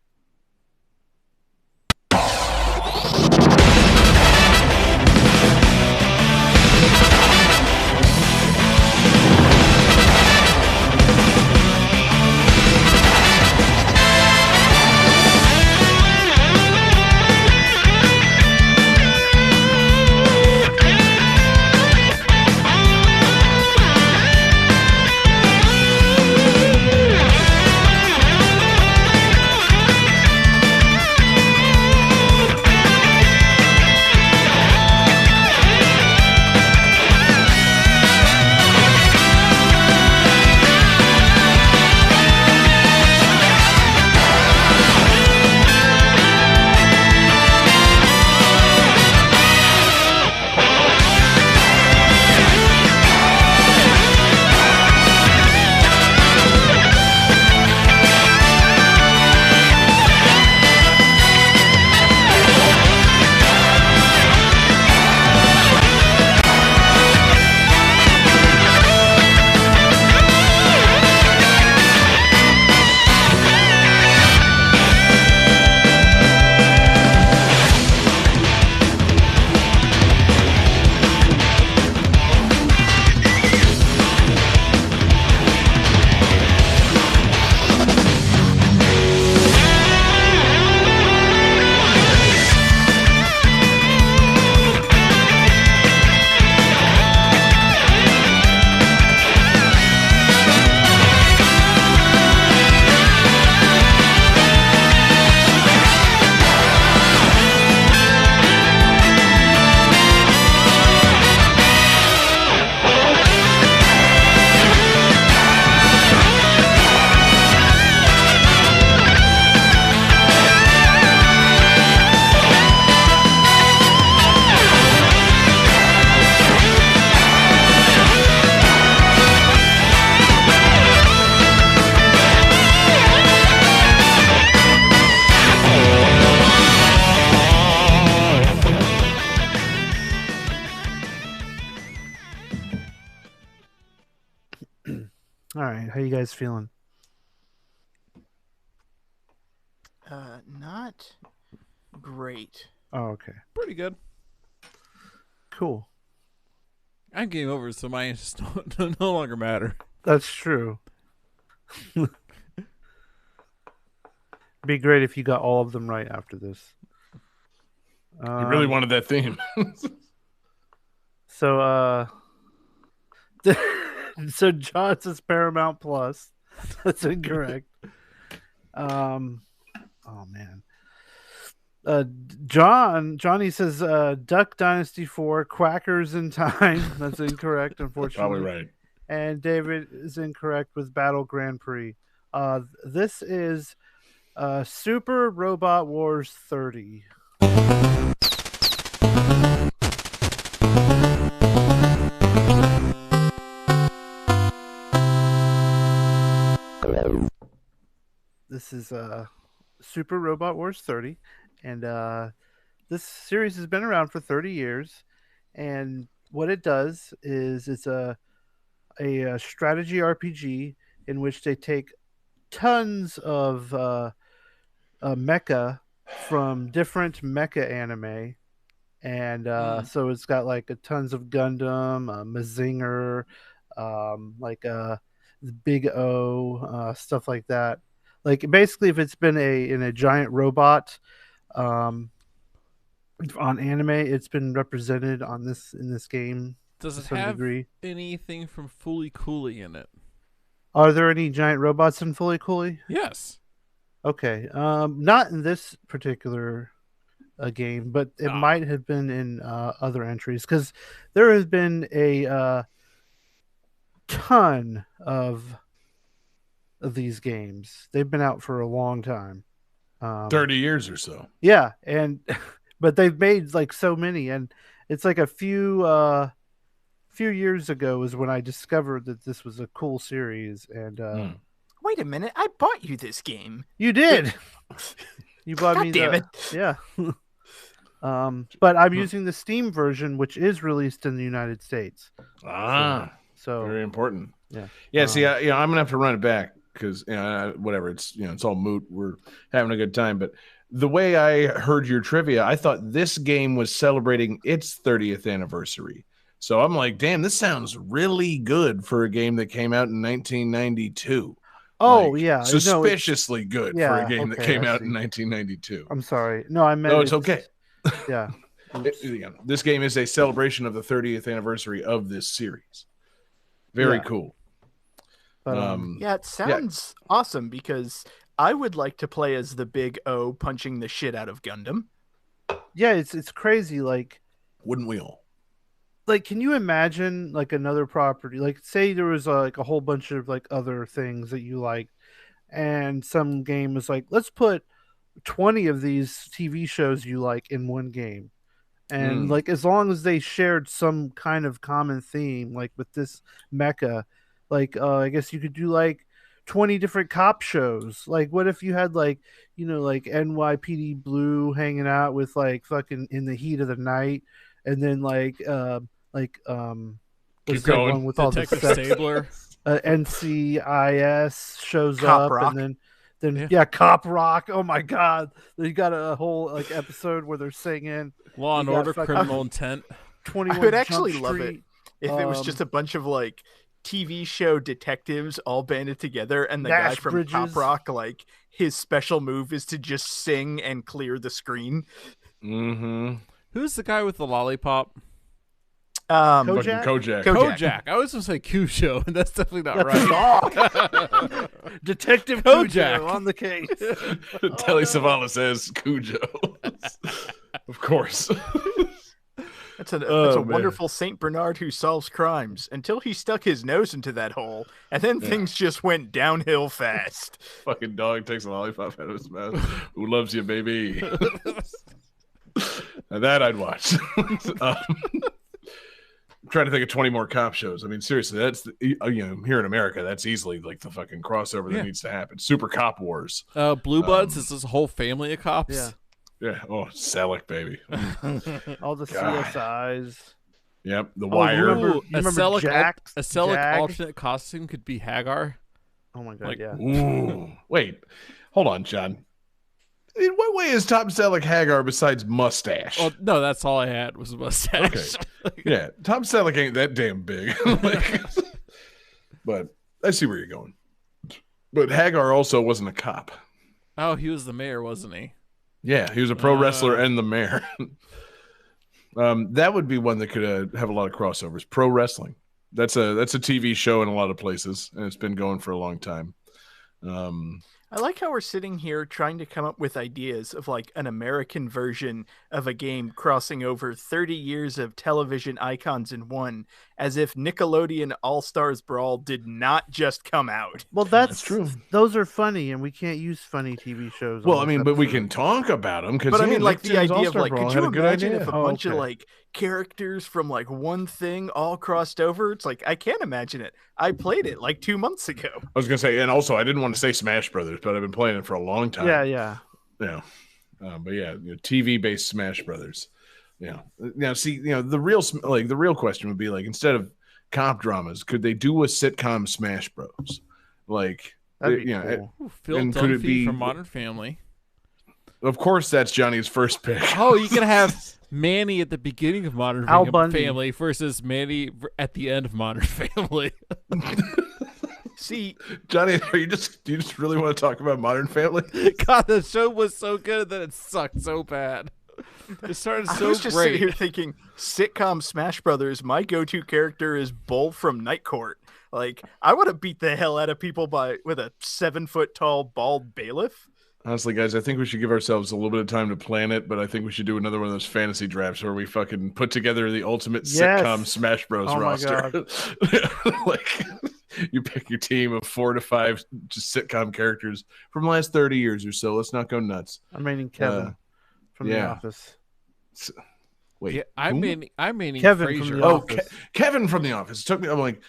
All right, how you guys feeling? Not great. Oh, okay, Pretty good. cool. I'm game over, so my answers no longer matter. That's true. Be great if you got all of them right after this. You really wanted that theme. So, so John says Paramount Plus. That's incorrect. Oh man. Johnny says Duck Dynasty 4, Quackers in Time. That's incorrect, unfortunately. Probably right. And David is incorrect with Battle Grand Prix. This is Super Robot Wars 30. This is Super Robot Wars 30, and this series has been around for 30 years. And what it does is it's a strategy RPG in which they take tons of mecha from different mecha anime. And so it's got like tons of Gundam, Mazinger, like Big O, stuff like that. Like basically, if it's been in a giant robot on anime, it's been represented on this in this game. Does to it some have degree. anything from Fully Cooley in it? Are there any giant robots in Fully Cooley? Yes. Okay, not in this particular game, but it might have been in other entries because there has been a ton of these games. They've been out for a long time, 30 years or so. Yeah, and but they've made like so many, and it's like a few years ago is when I discovered that this was a cool series, and Wait a minute, I bought you this game. You did. You bought me. Damn it. Yeah. But I'm using the Steam version, which is released in the United States. So Very important. Yeah. Yeah. See, I'm gonna have to run it back because whatever. It's all moot. We're having a good time, but the way I heard your trivia, I thought this game was celebrating its 30th anniversary. So I'm like, damn, this sounds really good for a game that came out in 1992. Oh, Like, yeah. suspiciously good for yeah, a game that okay, came I out see. in 1992. I'm sorry. No, I meant. No, it's okay. Yeah. This game is a celebration of the 30th anniversary of this series. Very Yeah. cool. But, Yeah, it sounds awesome because I would like to play as the Big O punching the shit out of Gundam. yeah, it's crazy. Like, Wouldn't we all? can you imagine like another property? Like, say there was like a whole bunch of like other things that you like, and some game was like, let's put 20 of these TV shows you like in one game. And like, as long as they shared some kind of common theme, like with this mecha, like I guess you could do like 20 different cop shows. Like, what if you had like, like NYPD Blue hanging out with like fucking In the Heat of the Night, and then what's that going. one with all the Detective sex? Stabler. NCIS shows Cop up, Rock. and then Cop Rock. Oh my god, they got a whole like episode where they're singing Law and You got Order, fucking- Criminal Intent. 21 I would Jump actually love it Street. if it was just a bunch of like TV show detectives all banded together, and the guy Nash from Bridges. Cop Rock, like his special move is to just sing and clear the screen. Mm-hmm. Who's the guy with the lollipop? Kojak? Kojak. Kojak. I was going to say Cujo, and that's definitely not That's right. Detective Kojak. Kojak on the case. Telly Savalas says Cujo. Of course. That's a man. wonderful Saint Bernard who solves crimes until he stuck his nose into that hole, and then things just went downhill fast. Fucking dog takes a lollipop out of his mouth. Who loves you, baby? Now that I'd watch. I'm trying to think of 20 more cop shows. I mean, seriously, that's here in America, that's easily like the fucking crossover that needs to happen. Super Cop Wars. Blue Bloods is this whole family of cops. Yeah. Yeah. Oh, Selleck, baby. All the God. CSIs. Yep. The Oh, Wire. you remember Selleck, Jack? a Selleck Jag? alternate costume could be Hagar. Oh my god, Like, yeah. Ooh. Wait. Hold on, John. In what way is Tom Selleck Hagar besides mustache? Oh no, that's all I had was a mustache. Yeah, Tom Selleck ain't that damn big. But I see where you're going. But Hagar also wasn't a cop. Oh, he was the mayor, wasn't he? Yeah, he was a pro wrestler and the mayor. That would be one that could have a lot of crossovers. Pro wrestling. That's a TV show in a lot of places, and it's been going for a long time. I like how we're sitting here trying to come up with ideas of like an American version of a game crossing over 30 years of television icons in one, as if Nickelodeon All-Stars Brawl did not just come out. Well, that's true. Those are funny, and we can't use funny TV shows. Well, on I this mean, but we episode. can talk about them. But I mean, like the idea of like, Brawl could had you a good imagine idea. if a Oh, bunch of okay. like characters from like one thing all crossed over? It's like, I can't imagine it. I played it like 2 months ago. I was gonna say, and also I didn't want to say Smash Brothers, but I've been playing it for a long time. Yeah. Yeah. But yeah, TV based Smash Brothers. Yeah. Now, see, the real question would be like, instead of cop dramas, could they do a sitcom Smash Bros? Like, That'd be you know, cool. Ooh, Phil And could it Dunphy be- from Modern Family. of course, that's Johnny's first pick. Oh, you can have Manny at the beginning of Modern Al Bundy. Family versus Manny at the end of Modern Family. See, Johnny, do you just really want to talk about Modern Family? God, the show was so good that it sucked so bad. It started I so was just sitting great. here thinking, sitcom Smash Brothers, my go-to character is Bull from Night Court. Like, I would have beat the hell out of people with a 7-foot-tall bald bailiff. Honestly, guys, I think we should give ourselves a little bit of time to plan it, but I think we should do another one of those fantasy drafts where we fucking put together the ultimate Yes. sitcom Smash Bros. Oh my roster. Like, you pick your team of 4 to 5 just sitcom characters from the last 30 years or so. Let's not go nuts. I'm meaning Kevin from The yeah. Office. Wait, Yeah, I'm who? meaning Kevin from Frasier. The Oh, Office. Kevin from The Office. It took me. I'm like,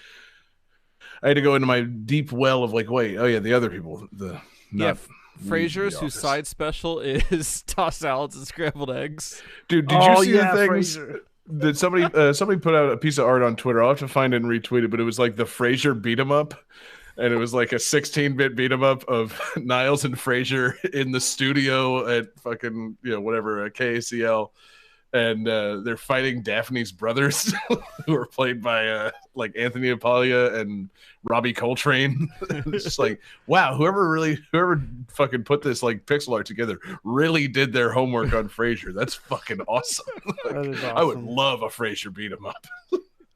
I had to go into my deep well of like, wait, oh yeah, the other people, Frasier's whose side special is tossed salads and scrambled eggs. Dude, did you see yeah, the things Frasier. that somebody put out a piece of art on Twitter? I'll have to find it and retweet it, but it was like the Frasier beat 'em up. And it was like a 16-bit beat 'em up of Niles and Frasier in the studio at fucking, whatever, KACL. And they're fighting Daphne's brothers, who are played by like Anthony Apaglia and Robbie Coltrane. It's just like, wow, whoever fucking put this like pixel art together really did their homework on Frasier. That's fucking awesome. That is I would awesome. love a Frasier beat 'em up.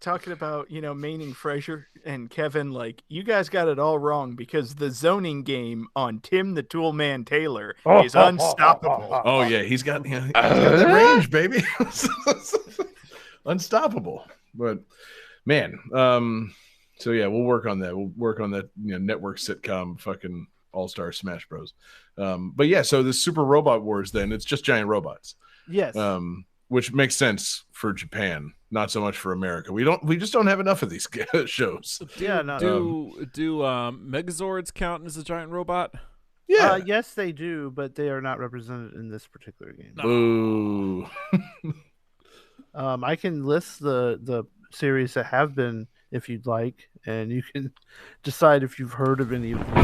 Talking about, maining Frasier and Kevin, like, you guys got it all wrong because the zoning game on Tim the Toolman Taylor is unstoppable. Oh yeah, he's got that range, baby. Unstoppable. But man, so yeah, we'll work on that. We'll work on that, network sitcom fucking All-Star Smash Bros. But yeah, so the Super Robot Wars, then it's just giant robots. Yes. Which makes sense for Japan, not so much for America. We just don't have enough of these shows. Yeah, no. Do Megazords count as a giant robot? Yeah. Yes, they do, but they are not represented in this particular game. Boo. I can list the series that have been, if you'd like, and you can decide if you've heard of any of them.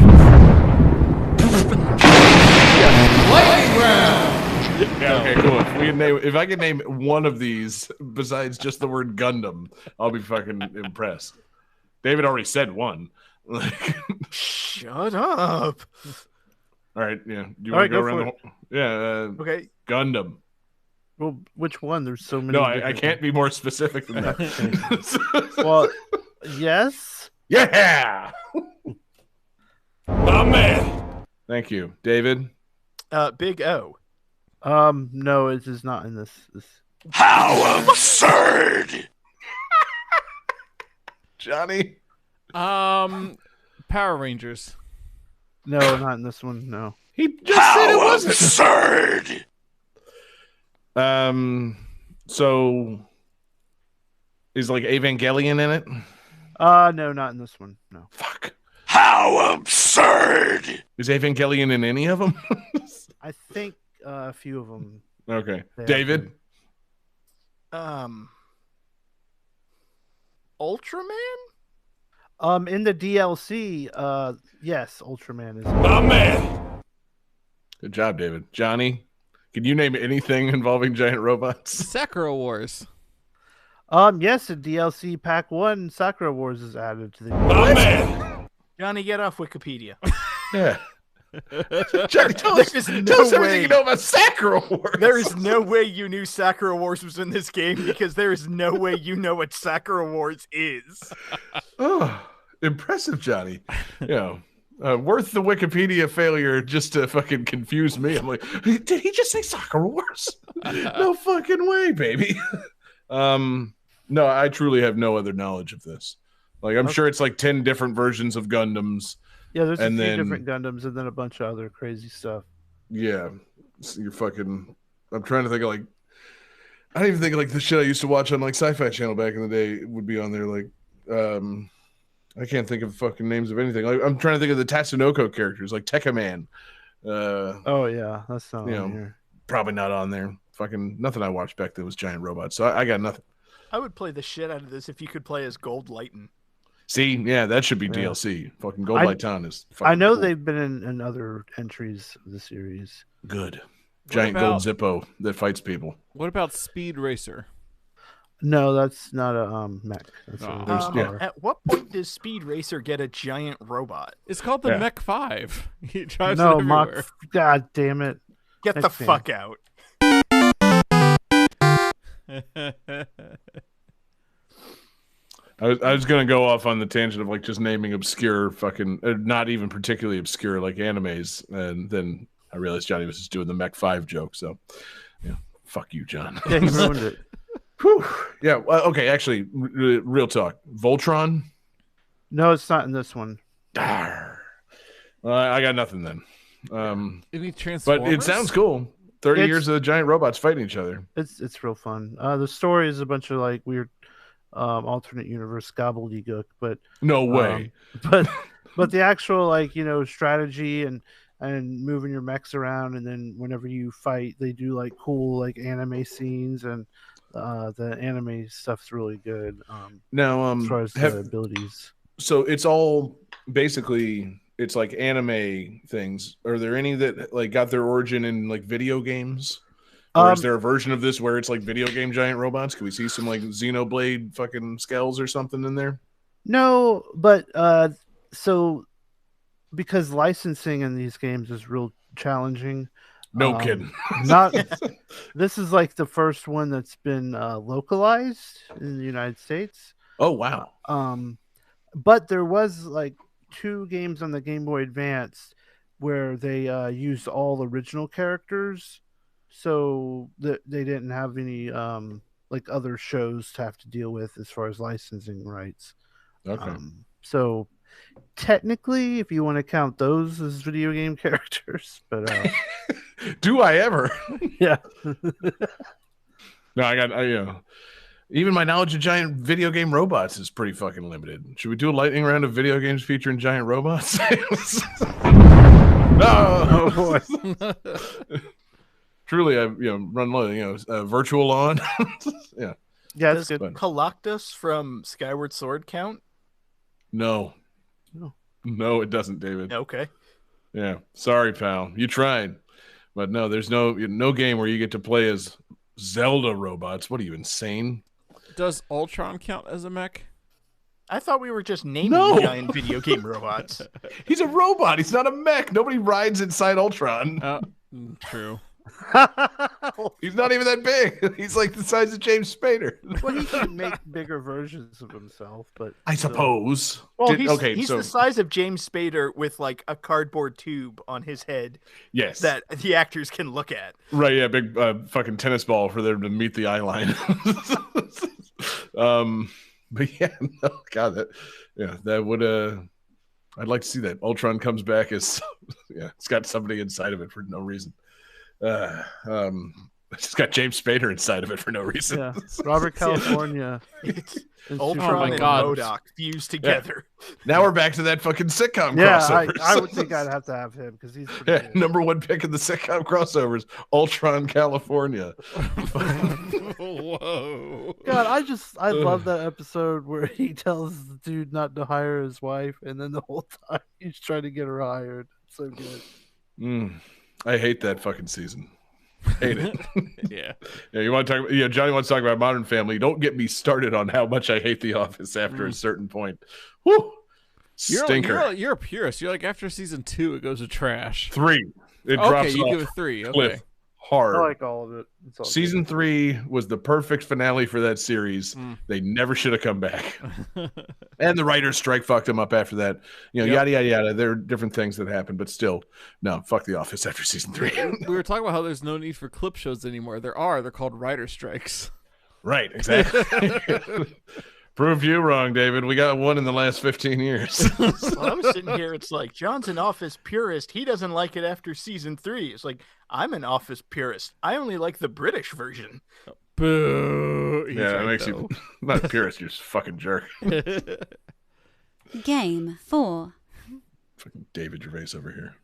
Lightning round. Yeah, okay, cool. If I can name one of these besides just the word Gundam, I'll be fucking impressed. David already said one. Shut up. All right, yeah. Do you All want right, to go go around for the whole? Yeah, Okay. Gundam. Well, which one? There's so many. No, I different can't be more specific than that. Well, yes. Yeah. My man. Thank you, David. Big O. No, it is not in this. How absurd. Johnny. Power Rangers. No, not in this one. No. He just said it How wasn't. absurd. So is like Evangelion in it? No, not in this one. No. Fuck. How absurd. Is Evangelion in any of them? I think a few of them. Okay. They have David. Ultraman? In the DLC, yes, Ultraman is. My man. Good job, David. Johnny, can you name anything involving giant robots? Sakura Wars. Yes, in DLC Pack 1, Sakura Wars is added to the. My man. Johnny, get off Wikipedia. Yeah. Johnny, tell us, There's no tell us everything way. you know about Sakura Wars. There is no way you knew Sakura Wars was in this game because there is no way you know what Sakura Wars is. Oh, impressive, Johnny. Worth the Wikipedia failure just to fucking confuse me. I'm like, did he just say Sakura Wars? No fucking way, baby. No, I truly have no other knowledge of this. Like, I'm sure it's like 10 different versions of Gundams. Yeah, there's a And few then- different Gundams and then a bunch of other crazy stuff. Yeah, you're fucking. I'm trying to think of like. I don't even think like the shit I used to watch on like Sci-Fi Channel back in the day would be on there. Like, I can't think of fucking names of anything. Like, I'm trying to think of the Tatsunoko characters, like Tekka Man. Oh yeah, that's not You on know, here. Probably not on there. Fucking nothing I watched back then was giant robots. So I got nothing. I would play the shit out of this if you could play as Gold Lighten. See, yeah, that should be Yeah. DLC. Fucking Gold I- Light Town is. Fucking I know cool. they've been in other entries of the series. good. Giant gold Zippo that fights people. What about Speed Racer? No, that's not a mech. That's a Oh. race car. At what point does Speed Racer get a giant robot? It's called the Yeah. Mech 5. He drives No, it Mach. everywhere. God damn it! Get the Next game. fuck out. I was gonna go off on the tangent of like just naming obscure fucking not even particularly obscure like animes, and then I realized Johnny was just doing the Mech 5 joke. So, yeah, fuck you, John. Yeah, he ruined it. Whew. Yeah. Well, okay. Actually, real talk. Voltron. No, it's not in this one. Darr. I got nothing then. Any But Transformers? it sounds cool. 30 It's- years of giant robots fighting each other. It's real fun. The story is a bunch of like weird alternate universe gobbledygook, but No way. but the actual strategy and moving your mechs around, and then whenever you fight, they do like cool like anime scenes, and the anime stuff's really good. Now, As far as the abilities. So it's all basically it's like anime things. Are there any that like got their origin in like video games? Or is there a version of this where it's like video game giant robots? Can we see some like Xenoblade fucking skells or something in there? No, but so because licensing in these games is real challenging. No kidding. Not this is like the first one that's been localized in the United States. Oh wow. But there was like 2 games on the Game Boy Advance where they used all original characters, so they didn't have any like other shows to have to deal with as far as licensing rights. Okay. So technically, if you want to count those as video game characters, but do I ever? Yeah. No, even my knowledge of giant video game robots is pretty fucking limited. Should we do a lightning round of video games featuring giant robots? Oh boy. Truly, I run low. Virtual on. Yeah. Yeah, Does that's good. Coloctus from Skyward Sword count? No, it doesn't, David. Okay. Yeah, sorry, pal. You tried, but no, there's no game where you get to play as Zelda robots. What are you, insane? Does Ultron count as a mech? I thought we were just naming No. giant video game robots. He's a robot. He's not a mech. Nobody rides inside Ultron. True. He's not even that big. He's like the size of James Spader. Well, he can make bigger versions of himself, but I suppose. Well, Okay, he's so the size of James Spader with like a cardboard tube on his head yes, that the actors can look at. right. Yeah, big fucking tennis ball for them to meet the eye line. But yeah, no, God, that would I'd like to see that. Ultron comes back as it's got somebody inside of it for no reason. It's got James Spader inside of it for no reason. yeah, Robert California. It's is Ultron my and God. MODOK fused together. Now we're back to that fucking sitcom Yeah, crossovers. I would think I'd have to have him because he's pretty Yeah, good. number 1 pick in the sitcom crossovers, Ultron California. Whoa. God, I love that episode where he tells the dude not to hire his wife, and then the whole time he's trying to get her hired. So good. I hate that fucking season. Hate it. Yeah. Yeah, you want to talk? Johnny wants to talk about Modern Family. Don't get me started on how much I hate The Office after a certain point. Woo, stinker. You're a purist. You're like after season 2, it goes to trash. 3. It Okay, drops you off give it 3. cliff Okay. hard. I like all of it. It's all good. Season 3 was the perfect finale for that series. They never should have come back. And the writer's strike fucked them up after that. Yada, yada, yada. There are different things that happened, but still, no, fuck The Office after season 3. We were talking about how there's no need for clip shows anymore. They're called writer strikes. Right, exactly. Proved you wrong, David. We got one in the last 15 years. Well, I'm sitting here. It's like John's an Office purist. He doesn't like it after season 3. It's like I'm an Office purist. I only like the British version. Boo. He's Yeah, right, that makes though. you not a purist, you're just a fucking jerk. Game 4. Fucking David Gervais over here.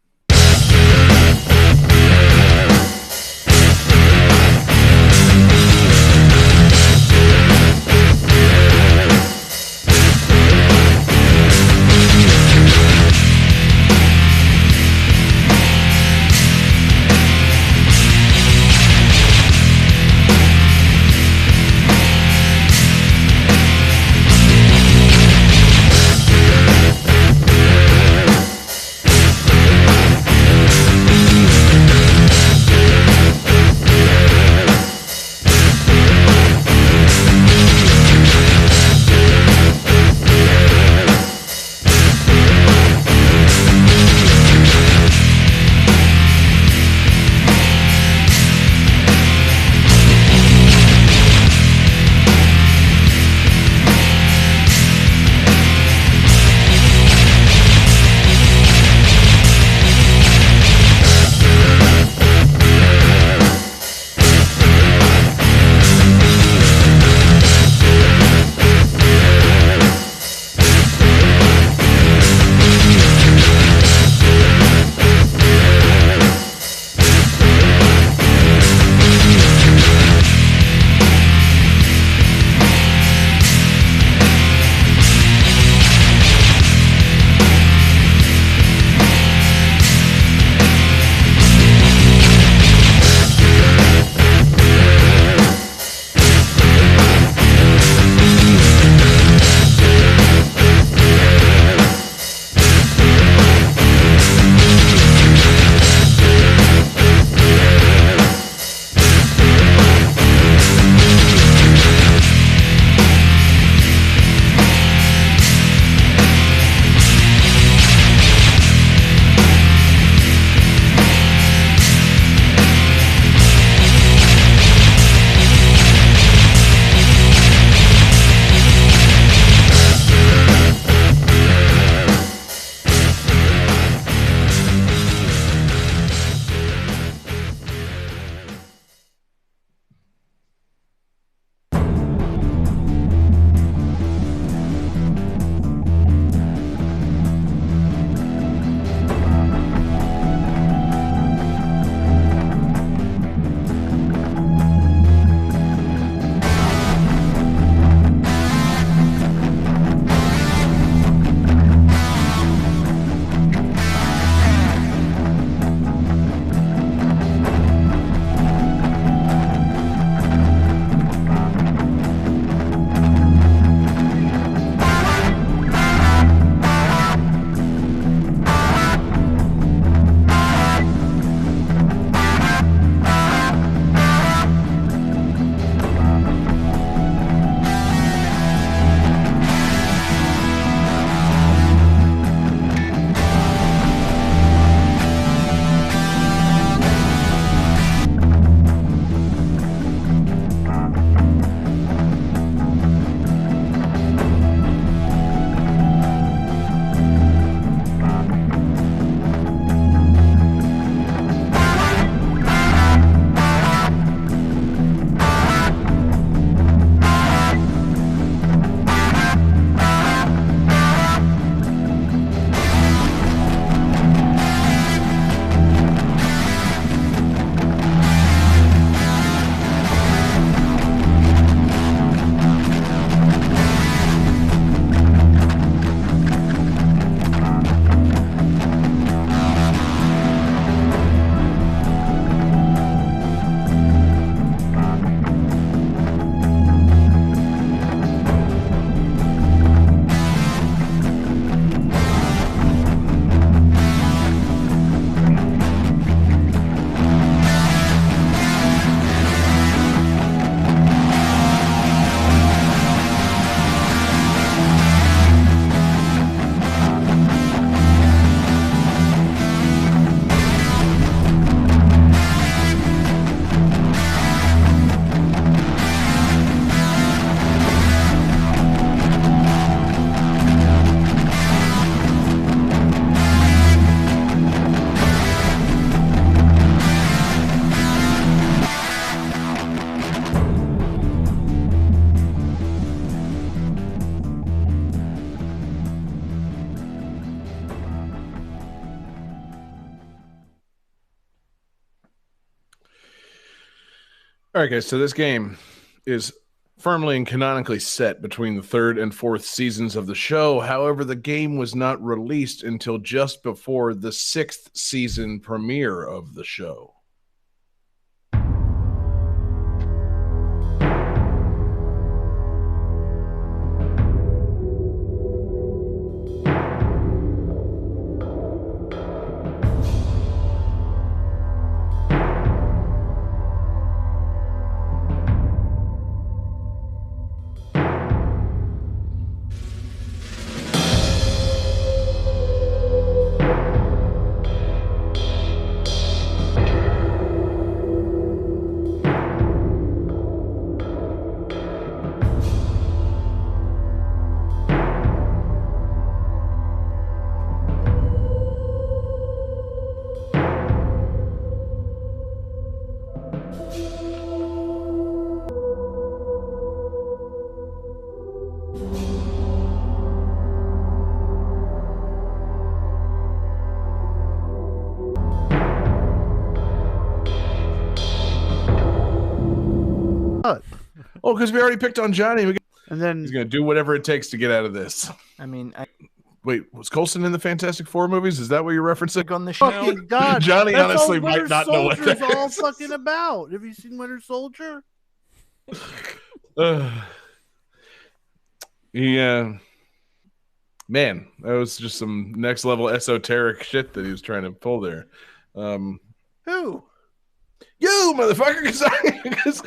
All right, guys. So this game is firmly and canonically set between the third and fourth seasons of the show. However, the game was not released until just before the sixth season premiere of the show. Oh, because we already picked on Johnny. And then He's going to do whatever it takes to get out of this. I mean, I Wait, was Coulson in the Fantastic Four movies? Is that what you're referencing? click on the show. fucking God, Johnny that's honestly all might Winter not know what Soldier's that all is. fucking about. Have you seen Winter Soldier? Yeah. Man, that was just some next level esoteric shit that he was trying to pull there. Who? You motherfucker, because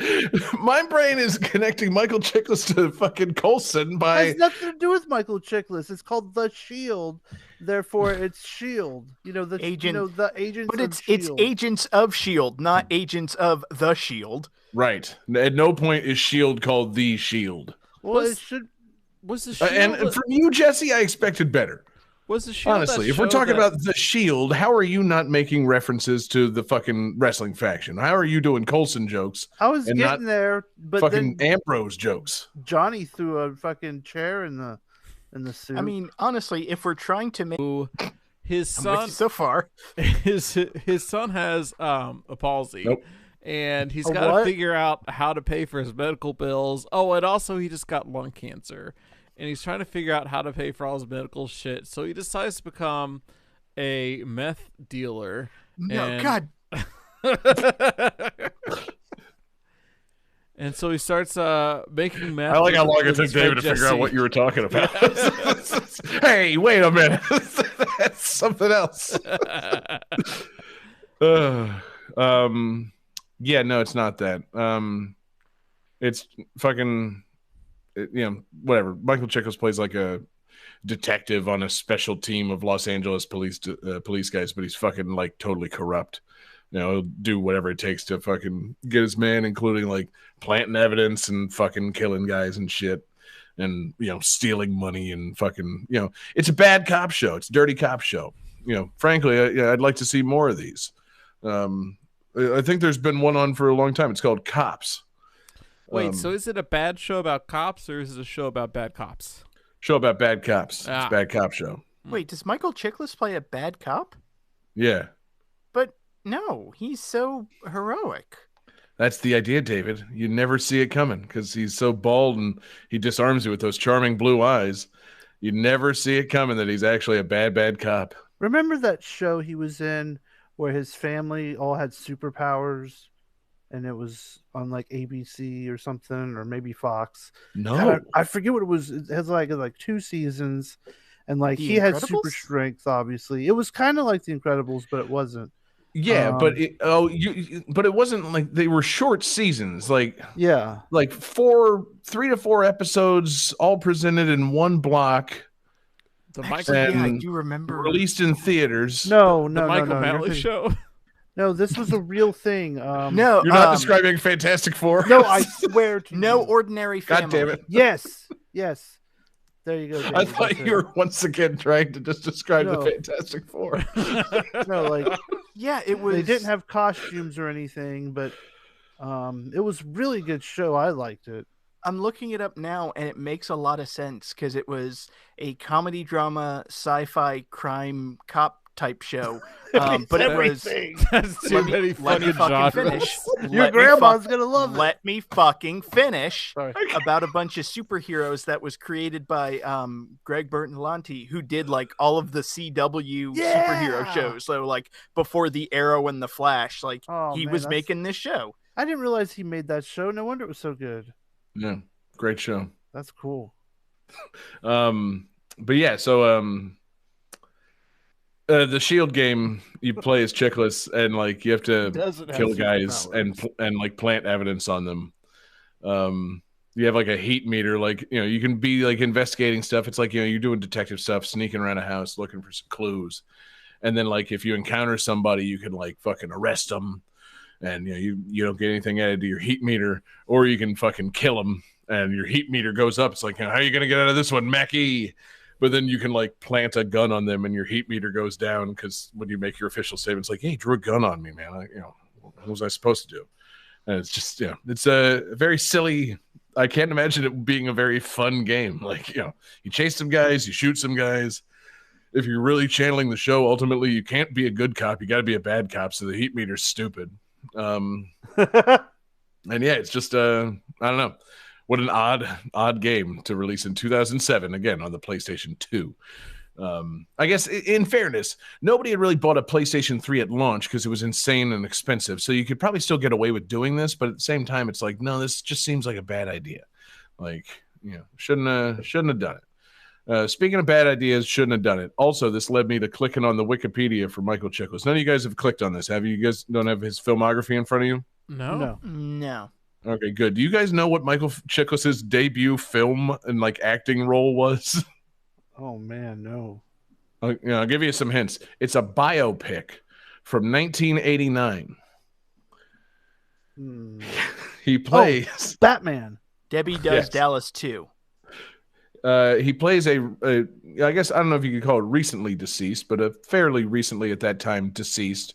my brain is connecting Michael Chiklis to fucking Coulson by Has nothing to do with Michael Chiklis. It's called The Shield, therefore it's Shield. You know the Agent- You know the agents. But of it's Shield. Agents of Shield, not Agents of the Shield. right. At no point is Shield called the Shield. Well, Was- it should. Was the shield? And from you, Jesse, I expected better. was the shield? Honestly, that if we're show talking that- about the Shield, how are you not making references to the fucking wrestling faction? How are you doing Coulson jokes, I was and getting there, but fucking then Ambrose jokes? Johnny threw a fucking chair in the suit. I mean, honestly, if we're trying to make who his I'm with son you so far, his son has a palsy. Nope. And he's A got to what? figure out how to pay for his medical bills. Oh, and also he just got lung cancer. And he's trying to figure out how to pay for all his medical shit. So he decides to become a meth dealer. no, And- God, And so he starts making meth. I like how long it with took his friend David to figure out Jesse. what you were talking about. Hey, wait a minute. That's something else. Yeah, no, it's not that. It's fucking, whatever. Michael Chiklis plays like a detective on a special team of Los Angeles police guys, but he's fucking like totally corrupt. He'll do whatever it takes to fucking get his man, including like planting evidence and fucking killing guys and shit, and stealing money and fucking it's a bad cop show. It's a dirty cop show. Frankly, I'd like to see more of these. I think there's been one on for a long time. It's called Cops. Wait, so is it a bad show about cops or is it a show about bad cops? Show about bad cops. It's Ah. a bad cop show. wait, does Michael Chiklis play a bad cop? Yeah, But no, he's so heroic. that's the idea, David. You never see it coming because he's so bald and he disarms you with those charming blue eyes. You never see it coming that he's actually a bad cop. remember that show he was in where his family all had superpowers, and it was on like ABC or something, or maybe Fox. No. God, I forget what it was. It has like 2 seasons, and like The he had super Incredibles? strength. Obviously, it was kind of like The Incredibles, but it wasn't. Yeah, Um, but it wasn't like they were short seasons, like Yeah, 3 to 4 episodes, all presented in one block, The Actually, Michael, yeah, I and do remember. released in theaters. no, the no, Michael no, no. Manley You're thinking- show? No, this was a real thing. No, You're not describing Fantastic Four. no, I swear to no you. ordinary family. God damn it! Yes, yes. There you go. I David, thought that's you it. were once again trying to just describe No. the Fantastic Four. No, like Yeah, it was. they didn't have costumes or anything, but it was really good show. I liked it. I'm looking it up now, and it makes a lot of sense because it was a comedy drama, sci-fi, crime, cop type show. But it was That's too many let me fucking fucking genres. finish. Your Let me grandma's gonna love it. Let me fucking finish. Sorry. About a bunch of superheroes that was created by Greg Berlanti, who did like all of the CW superhero Yeah. shows. So like before the Arrow and the Flash, like Oh, he man, was that's- making this show. I didn't realize he made that show. No wonder it was so good. Yeah, great show. That's cool. But yeah, so the Shield game you play as Chickless, and like you have to Doesn't have kill guys superpowers. and like plant evidence on them. You have like a heat meter, like you can be like investigating stuff. It's like you're doing detective stuff, sneaking around a house looking for some clues, and then like if you encounter somebody, you can like fucking arrest them, and you don't get anything added to your heat meter, or you can fucking kill them, and your heat meter goes up. It's like, how are you gonna get out of this one, Mackie? But then you can like plant a gun on them, and your heat meter goes down because when you make your official statement, it's like, hey, drew a gun on me, man. What was I supposed to do? And it's just, it's a very silly. I can't imagine it being a very fun game. Like, you chase some guys, you shoot some guys. If you're really channeling the show, ultimately you can't be a good cop. You got to be a bad cop. So the heat meter's stupid. And yeah, it's just, I don't know. What an odd game to release in 2007, again, on the PlayStation 2. I guess, in fairness, nobody had really bought a PlayStation 3 at launch because it was insane and expensive. So you could probably still get away with doing this, but at the same time, it's like, no, this just seems like a bad idea. Like, shouldn't have done it. Speaking of bad ideas, shouldn't have done it. Also, this led me to clicking on the Wikipedia for Michael Chiklis. None of you guys have clicked on this, have you? You guys don't have his filmography in front of you? No. No. Okay, good. Do you guys know what Michael Chiklis's debut film and like acting role was? Oh man, no. I'll give you some hints. It's a biopic from 1989. He plays. Batman. Debbie Does Yes. Dallas too. He plays I guess I don't know if you could call it recently deceased, but a fairly recently at that time deceased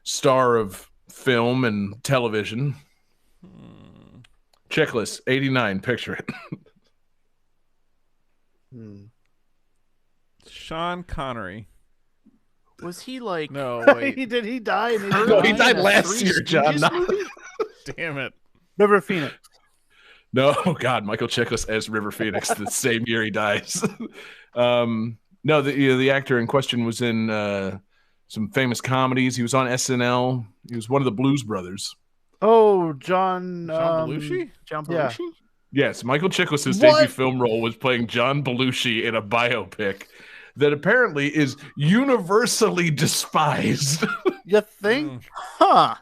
star of film and television. Chickless, 89. Picture it. Sean Connery. Was he like? No, he wait. did. He died. And No, he in died a last Three year, John. Stooges No. movie? Damn it. River Phoenix. No, God, Michael Chiklis as River Phoenix the same year he dies. No, the actor in question was in some famous comedies. He was on SNL. He was one of the Blues Brothers. Oh, John. John Belushi? John Yeah. Belushi? Yes, Michael Chiklis' What? debut film role was playing John Belushi in a biopic that apparently is universally despised. You think? Huh.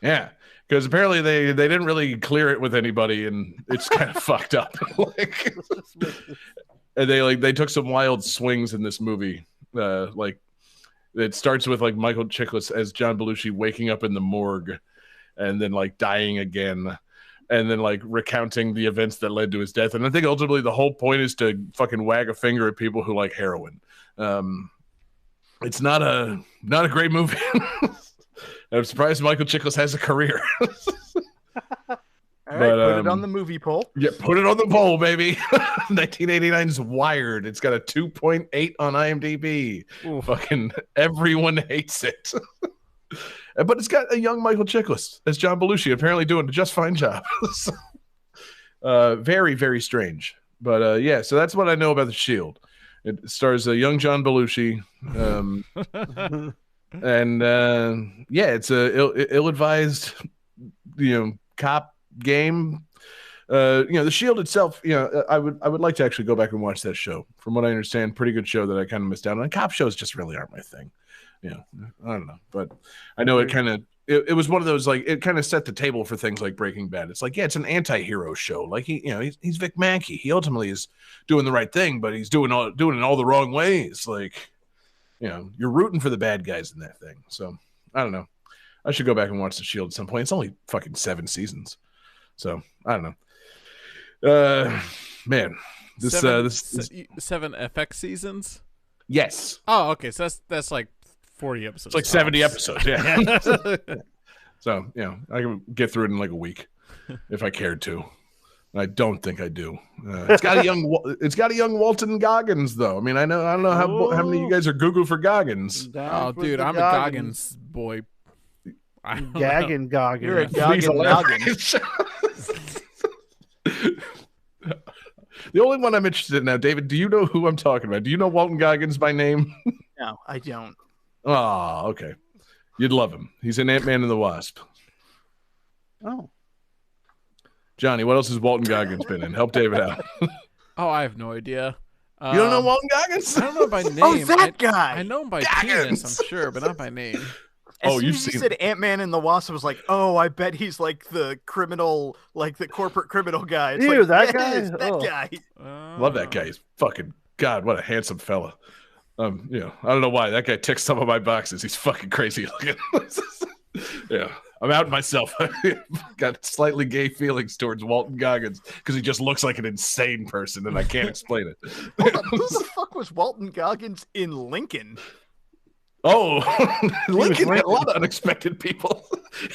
Yeah, because apparently they didn't really clear it with anybody, and it's kind of fucked up. Like, and they took some wild swings in this movie. Like, it starts with like Michael Chiklis as John Belushi waking up in the morgue, and then like dying again, and then like recounting the events that led to his death. And I think ultimately the whole point is to fucking wag a finger at people who like heroin. It's not a great movie. I'm surprised Michael Chiklis has a career. All right, But, put it on the movie poll. Yeah, put it on the poll, baby. 1989's Wired. It's got a 2.8 on IMDb. Oof. Fucking everyone hates it. But it's got a young Michael Chiklis as John Belushi, apparently doing a just fine job. Very, very strange. But yeah, so that's what I know about The Shield. It stars a young John Belushi. And yeah, it's a ill-advised, cop game. The Shield itself, I would like to actually go back and watch that show. From what I understand, pretty good show that I kind of missed out on. Cop shows just really aren't my thing. I don't know, but I know it kind of it was one of those, like, it kind of set the table for things like Breaking Bad. It's like, yeah, it's an anti-hero show. Like, he's Vic Mackey. He ultimately is doing the right thing, but he's doing it all the wrong ways. Like, you're rooting for the bad guys in that thing. So I don't know. I should go back and watch The Shield at some point. It's only fucking 7 seasons. So I don't know. Man, seven FX seasons. Yes, Oh, okay. So that's like 40 episodes. it's like 70 episodes. Yeah. So I can get through it in like a week if I cared to. I don't think I do. It's got a young Walton Goggins though. I mean, I don't know how many of you guys are Google for Goggins. Down Oh, with dude, the I'm a Goggins boy. I don't know. Gaggin' Goggins. You're a Please Goggin elaborate. Noggin. The only one I'm interested in now, David, do you know who I'm talking about? Do you know Walton Goggins by name? No, I don't. Oh, okay. You'd love him. He's in Ant-Man and the Wasp. Oh, Johnny, what else has Walton Goggins been in? Help David out. Oh, I have no idea. You don't know Walton Goggins? I don't know by name. Oh, that guy! I know him by Goggins. penis, I'm sure, but not by name. As Oh, soon you've as you seen- said Ant-Man and the Wasp, I was like, oh, I bet he's like the criminal, like the corporate criminal guy. It's Ew, like, that guy? yes, that Oh. guy. Love that guy. He's fucking God. What a handsome fella. I don't know why that guy ticks some of my boxes. He's fucking crazy looking. Yeah, I'm out myself. Got slightly gay feelings towards Walton Goggins because he just looks like an insane person, and I can't explain it. Hold on, who the fuck was Walton Goggins in Lincoln? Oh, Lincoln had a Lincoln. lot of unexpected people.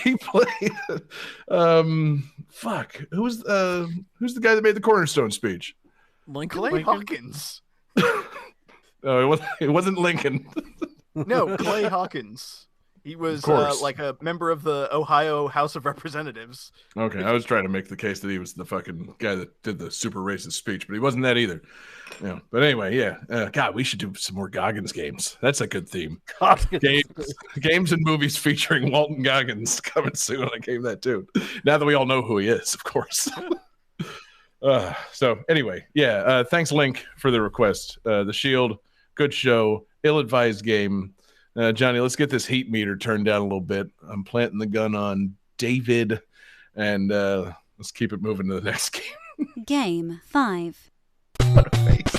He played. Fuck. Who's the guy that made the Cornerstone speech? Lincoln. Clay Hawkins. Oh, it wasn't Lincoln. No, Clay Hawkins. He was course. like a member of the Ohio House of Representatives. Okay, I was trying to make the case that he was the fucking guy that did the super racist speech, but he wasn't that either. Yeah, but anyway, yeah. God, we should do some more Goggins games. That's a good theme. Games and movies featuring Walton Goggins coming soon. I gave that too. Now that we all know who he is, of course. So anyway, yeah. Thanks, Link, for the request. The Shield, good show, ill-advised game. Johnny, let's get this heat meter turned down a little bit. I'm planting the gun on David, and let's keep it moving to the next game. Game 5. What a face.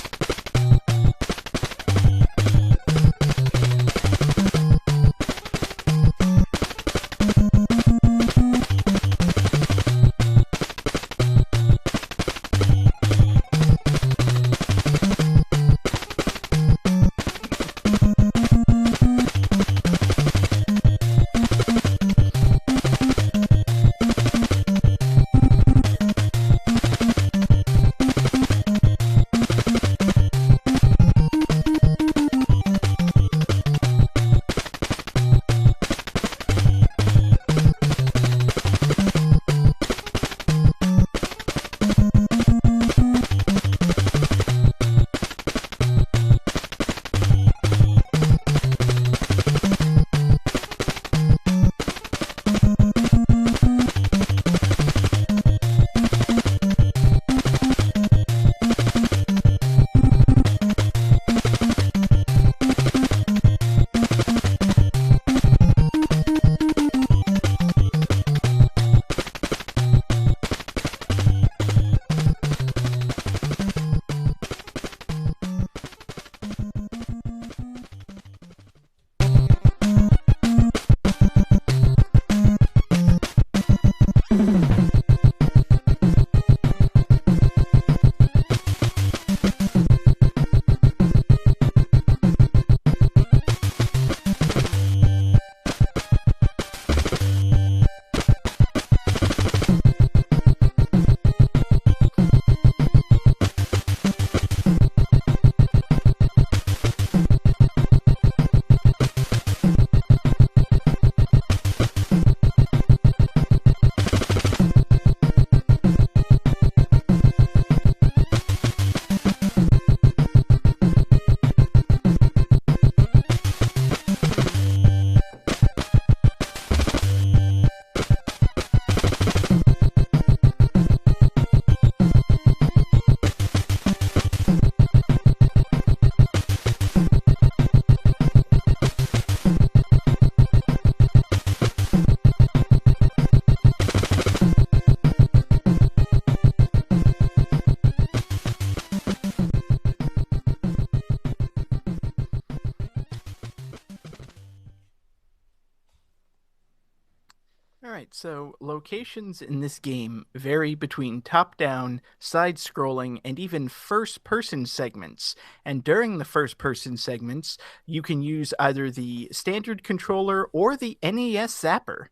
Alright, so locations in this game vary between top-down, side-scrolling, and even first-person segments. And during the first-person segments, you can use either the standard controller or the NES Zapper.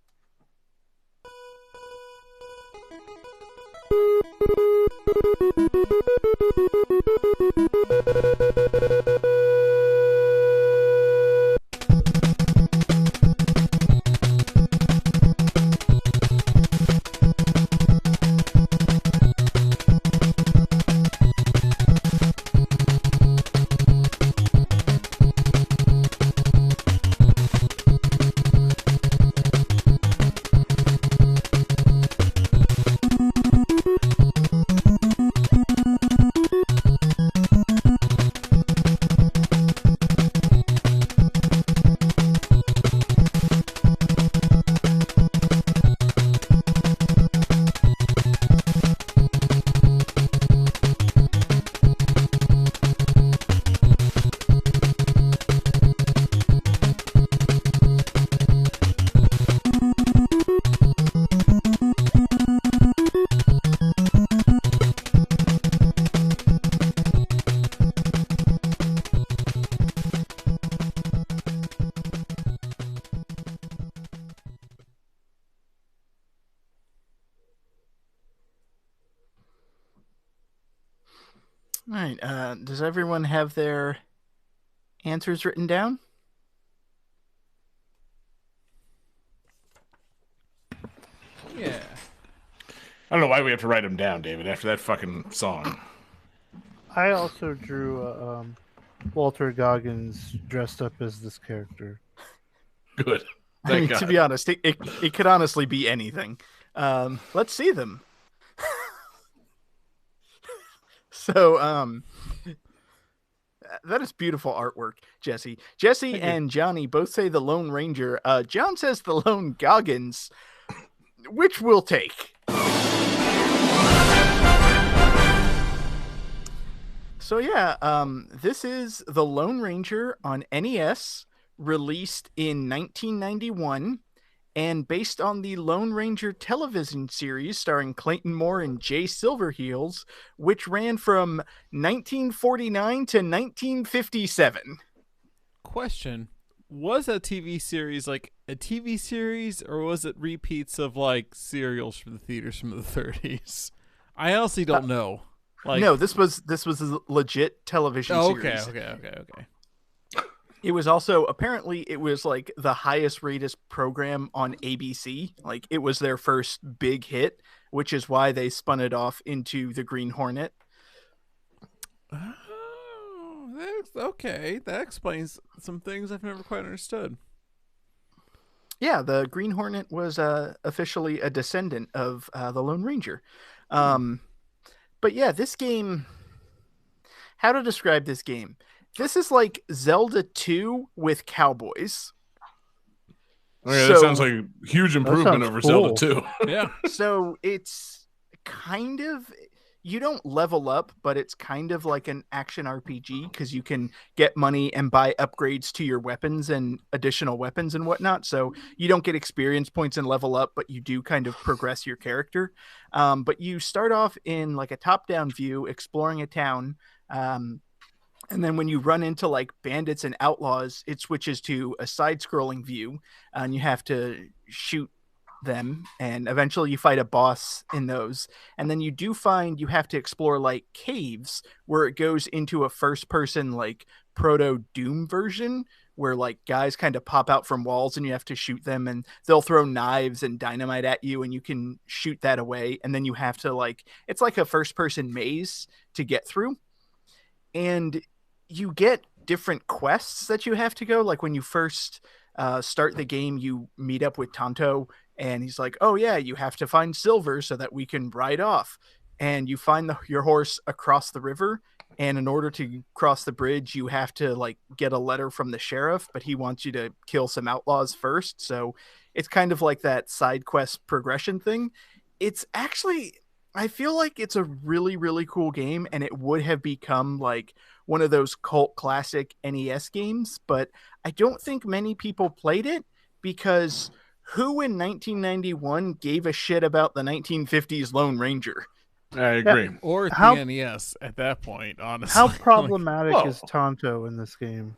All right. Does everyone have their answers written down? Yeah. I don't know why we have to write them down, David, after that fucking song. I also drew Walter Goggins dressed up as this character. Good. I mean, to be honest, it could honestly be anything. Let's see them. So, that is beautiful artwork, Jesse. Jesse and Johnny both say the Lone Ranger. John says the Lone Goggins, which we'll take. So yeah, this is the Lone Ranger on NES, released in 1991, and based on the Lone Ranger television series starring Clayton Moore and Jay Silverheels, which ran from 1949 to 1957. Question: was a TV series like a TV series, or was it repeats of like serials from the theaters from the 30s? I honestly don't know. Like, no, this was a legit television series. Okay. It was also, apparently, it was like the highest rated program on ABC. Like, it was their first big hit, which is why they spun it off into the Green Hornet. Oh, okay. That explains some things I've never quite understood. Yeah, the Green Hornet was officially a descendant of the Lone Ranger. But yeah, this game, how to describe this game? This is like Zelda 2 with cowboys. Okay, that sounds like a huge improvement over cool. Zelda 2. Yeah. So it's kind of, you don't level up, but it's kind of like an action RPG because you can get money and buy upgrades to your weapons and additional weapons and whatnot. So you don't get experience points and level up, but you do kind of progress your character. But you start off in like a top-down view, exploring a town. And then when you run into like bandits and outlaws, it switches to a side-scrolling view, and you have to shoot them, and eventually you fight a boss in those. And then you do find you have to explore like caves where it goes into a first-person like proto-Doom version where like guys kind of pop out from walls and you have to shoot them, and they'll throw knives and dynamite at you and you can shoot that away. And then you have to like, it's like a first-person maze to get through. And you get different quests that you have to go. Like when you first start the game, you meet up with Tonto, and he's like, oh yeah, you have to find silver so that we can ride off. And you find your horse across the river. And in order to cross the bridge, you have to like get a letter from the sheriff, but he wants you to kill some outlaws first. So it's kind of like that side quest progression thing. It's actually, I feel like it's a really, really cool game, and it would have become like one of those cult classic NES games, but I don't think many people played it because who in 1991 gave a shit about the 1950s Lone Ranger? I agree. Or the NES at that point, honestly. How problematic is Tonto in this game?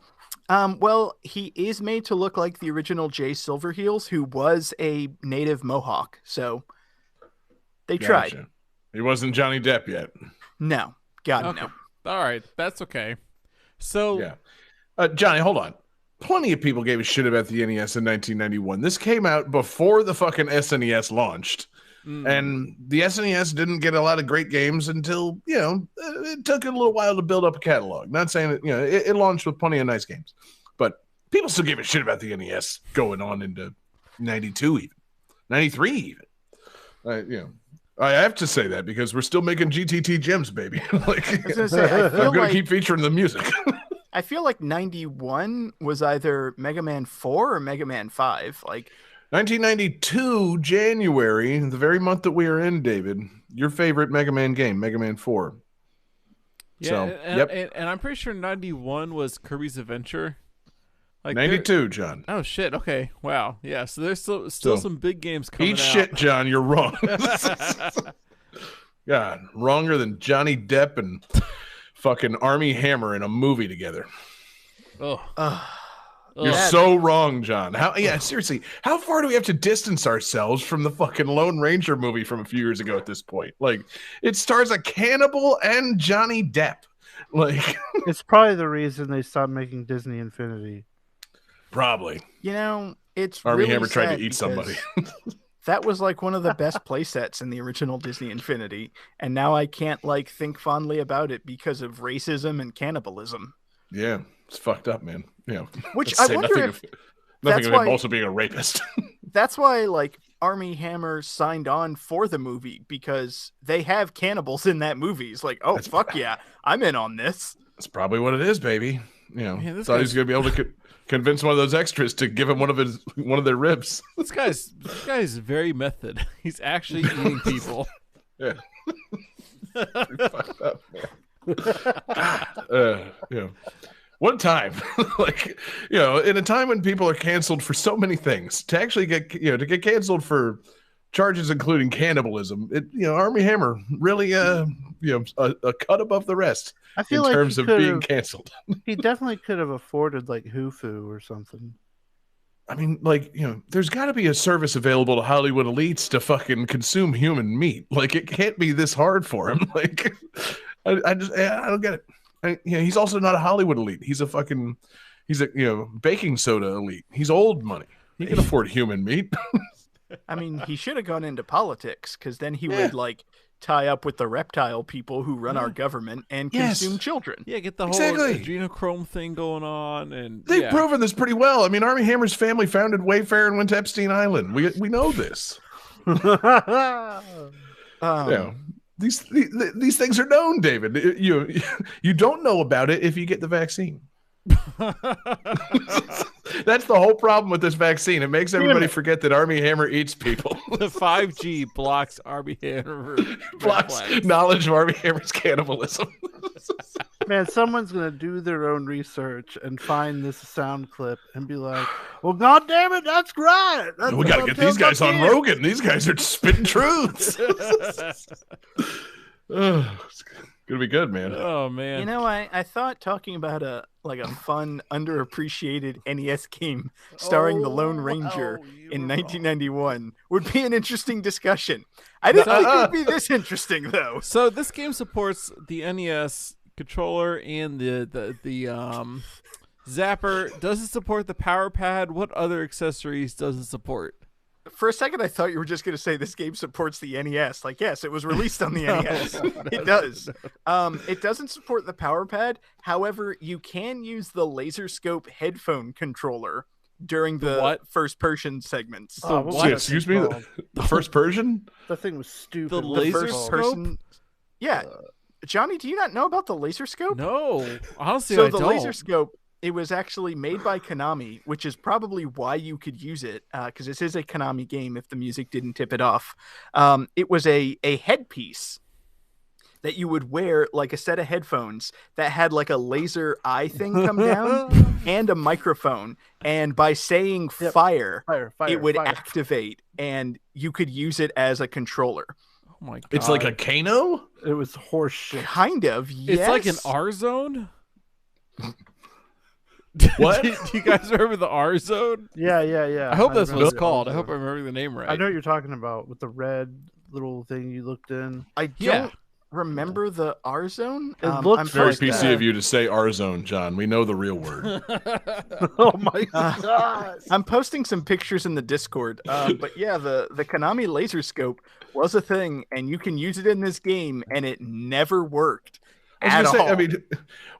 Well, he is made to look like the original Jay Silverheels, who was a native Mohawk, so they tried. He wasn't Johnny Depp yet. No, God Okay. no. All right, that's okay. So Yeah. Johnny, hold on. Plenty of people gave a shit about the NES in 1991. This came out before the fucking SNES launched. And the SNES didn't get a lot of great games until, it took a little while to build up a catalog. Not saying that, it launched with plenty of nice games. But people still gave a shit about the NES going on into 92 even. 93 even. I have to say that because we're still making GTT gems, baby. Like, I was gonna say, I I'm feel going like to keep featuring the music. I feel like 91 was either Mega Man 4 or Mega Man 5. Like 1992, January, the very month that we are in, David, your favorite Mega Man game, Mega Man 4. yeah, So, and, yep. and I'm pretty sure 91 was Kirby's Adventure. Like 92, John. Oh shit! Okay, wow. Yeah, so there's still So, some big games coming Eat out. shit, John. You're wrong. God, wronger than Johnny Depp and fucking Army Hammer in a movie together. Oh, You're so wrong, John. Seriously, how far do we have to distance ourselves from the fucking Lone Ranger movie from a few years ago at this point? Like, it stars a cannibal and Johnny Depp. Like, It's probably the reason they stopped making Disney Infinity. probably. it's Army really Hammer tried sad to eat somebody. because that was like one of the best play sets in the original Disney Infinity, and now I can't like think fondly about it because of racism and cannibalism. Yeah, it's fucked up, man. Yeah. Which Let's I say wonder nothing if nothing of why- him also being a rapist. that's why like Army Hammer signed on for the movie, because they have cannibals in that movie. It's like, oh fuck yeah, I'm in on this. That's probably what it is, baby. Man, this Thought he was guy's- gonna be able to convince one of those extras to give him one of their ribs. this guy's very method. He's actually eating people. Yeah. Fucked up, man. One time, like, in a time when people are canceled for so many things, to actually get canceled for charges including cannibalism, Army Hammer really, a cut above the rest I in feel like terms he of could being have, canceled. he definitely could have afforded like Hufu or something. I mean, like, there's got to be a service available to Hollywood elites to fucking consume human meat. Like, it can't be this hard for him. Like, I don't get it. He's also not a Hollywood elite. He's a baking soda elite. He's old money. He can afford human meat. I mean, he should have gone into politics, because then he would like tie up with the reptile people who run our government and Yes. consume children. Yeah, get the whole Exactly. adrenochrome thing going on, and They've yeah. proven this pretty well. I mean, Army Hammer's family founded Wayfair and went to Epstein Island. We know this. These things are known, David. You don't know about it if you get the vaccine. That's the whole problem with this vaccine. It makes everybody forget that Army Hammer eats people. The 5G blocks Army Hammer. Blocks knowledge of Army Hammer's cannibalism. Man, someone's gonna do their own research and find this sound clip and be like, "Well, God damn it, that's right. That's We got to get these guys on Rogan. These guys are spitting truths. It's gonna be good, man. Oh man. I thought talking about a fun, underappreciated NES game starring the Lone Ranger in 1991 would be an interesting discipation. I didn't think it would be this interesting, though. So this game supports the NES controller and the zapper. Does it support the power pad? What other accessories does it support? For a second, I thought you were just going to say this game supports the NES. Like, yes, it was released on the NES. It does. It doesn't support the power pad. However, you can use the Laser Scope headphone controller during the what? first person segments. Oh, what was So, that excuse thing me, called? the first Persian? That thing was stupid. The What was it laser called? scope? person. Yeah. Johnny, do you not know about the Laser Scope? No, honestly, So I the don't. Laser Scope, it was actually made by Konami, which is probably why you could use it, because this is a Konami game if the music didn't tip it off. It was a headpiece that you would wear, like a set of headphones that had like a laser eye thing come down and a microphone. And by saying Yep. fire, Fire, it would fire. activate, and you could use it as a controller. Oh my god, It's like a Kano? It was horse shit. Kind of, yes. It's like an R zone. What? do you guys remember the R zone? Yeah. I hope that's what remember it's it. called. I hope I remember the name right. I know what you're talking about with the red little thing you looked in? I don't Yeah. remember the R zone. It looks I'm Very like PC that. of you to say R zone, John. We know the real word. Oh my god! I'm posting some pictures in the Discord. But yeah, the Konami laser scope was a thing, and you can use it in this game, and it never worked I at was gonna all. say, I mean,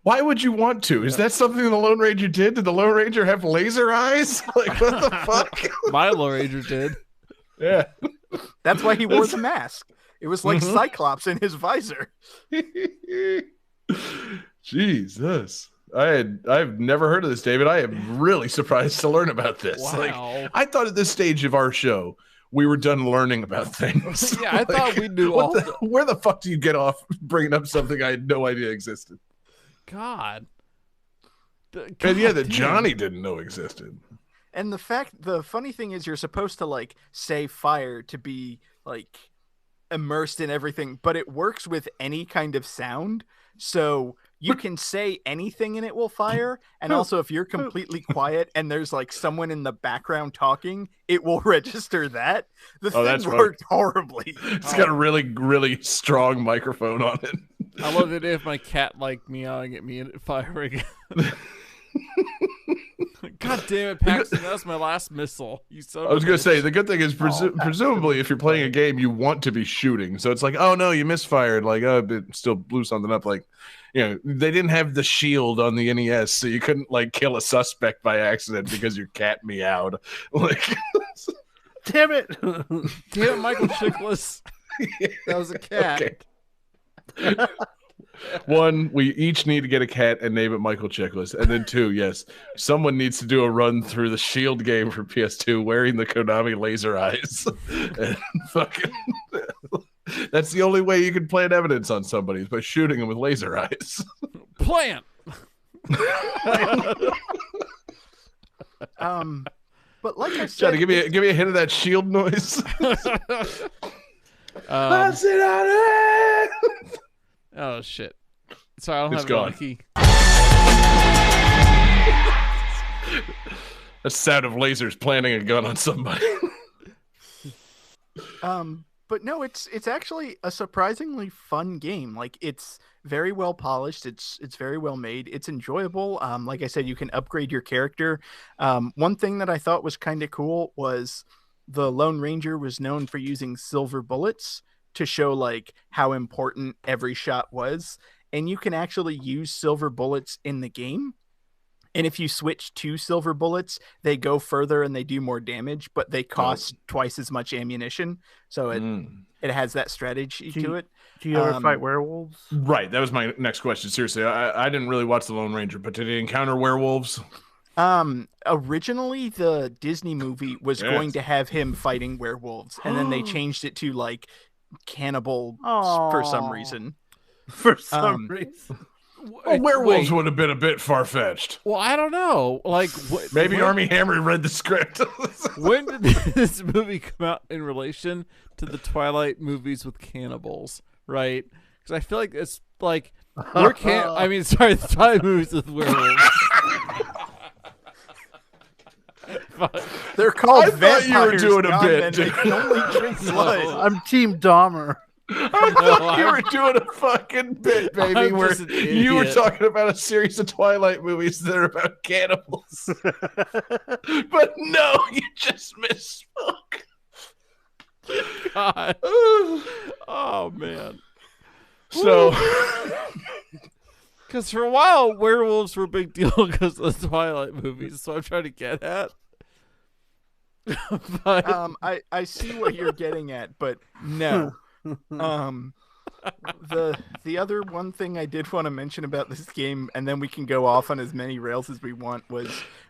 why would you want to? Is that something the Lone Ranger did? Did the Lone Ranger have laser eyes? Like, what the fuck? My Lone Ranger did. Yeah. That's why he wore the mask. It was like Mhm. Cyclops in his visor. Jesus. I've never heard of this, David. I am really surprised to learn about this. Like, Wow. I thought at this stage of our show we were done learning about things. Yeah, I thought we knew all. Where the fuck do you get off bringing up something I had no idea existed? God. And yeah, God that damn. Johnny didn't know existed. And the funny thing is, you're supposed to like say fire to be like immersed in everything, but it works with any kind of sound. So you can say anything and it will fire. And also, if you're completely quiet and there's like someone in the background talking, it will register that. The thing that's right. worked horribly. It's got a really, really strong microphone on it. I love it if my cat like meowing at me and it firing. God damn it, Paxton! That was my last missile. You son of I was a going to say, bitch. the good thing is, presumably, if you're playing a game, you want to be shooting. So it's like, oh, no, you misfired. Like, oh, it still blew something up. Like, you know, they didn't have the shield on the NES, so you couldn't, like, kill a suspect by accident because your cat meowed. Like, Damn it! Damn it, Michael Chiklis. That was a cat. okay. One, we each need to get a cat and name it Michael Chiklis. And then two, yes, someone needs to do a run through the Shield game for PS2 wearing the Konami laser eyes. And fucking, that's the only way you can plant evidence on somebody is by shooting them with laser eyes. Plant. But like I said, Johnny, give me a hint of that Shield noise. Pass it on it. Oh shit! Sorry, I don't It's have gone. a key. That's the sound of lasers planting a gun on somebody. But no, it's actually a surprisingly fun game. Like, it's very well polished. It's very well made. It's enjoyable. Like I said, you can upgrade your character. One thing that I thought was kind of cool was the Lone Ranger was known for using silver bullets to show like how important every shot was. And you can actually use silver bullets in the game. And if you switch to silver bullets, they go further and they do more damage, but they cost twice as much ammunition. So it has that strategy to it. Do you ever fight werewolves? Right, that was my next question. Seriously, I didn't really watch The Lone Ranger, but did he encounter werewolves? Originally the Disney movie was going to have him fighting werewolves, and then they changed it to like cannibal for some reason. For some reason. Well, werewolves Wait. would have been a bit far-fetched. Well, I don't know. Like, Maybe when, Armie Hammer read the script. when did this movie come out in relation to the Twilight movies with cannibals? Right? Because I feel like it's like we're the Twilight movies with werewolves. They're called I thought you were vampires, doing a John, bit, and they dude. can only drink blood. I'm Team Dahmer. I thought you were doing a fucking bit, baby, I'm where just an you were idiot. talking about a series of Twilight movies that are about cannibals. But no, you just misspoke. God. Oh man. So, Because for a while, werewolves were a big deal because of the Twilight movies. So I'm trying to get at. But I see what you're getting at, but no. The other one thing I did want to mention about this game, and then we can go off on as many rails as we want, was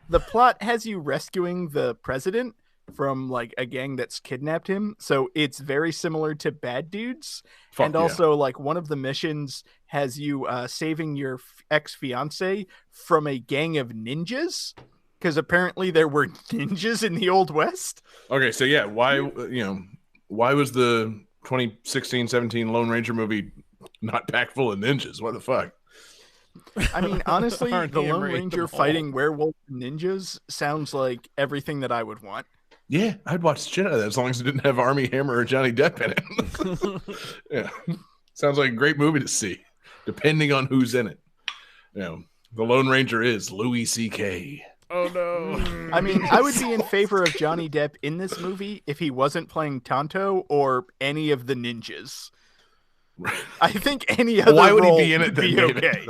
the plot has you rescuing the president from like a gang that's kidnapped him. So it's very similar to Bad Dudes. fuck And yeah. also like one of the missions has you saving your ex-fiance from a gang of ninjas, because apparently there were ninjas in the Old West. Okay, so yeah, why was the 2016-17 Lone Ranger movie not packed full of ninjas? What the fuck? I mean, honestly, Aren't the Lone hammering Ranger them all. fighting werewolf ninjas sounds like everything that I would want. Yeah, I'd watch the shit out of that as long as it didn't have Army Hammer or Johnny Depp in it. Yeah, sounds like a great movie to see, depending on who's in it. You know, the Lone Ranger is Louis C.K. Oh no! I mean, I would be in favor of Johnny Depp in this movie if he wasn't playing Tonto or any of the ninjas. I think any other Why would he role be in it would then, be David? okay.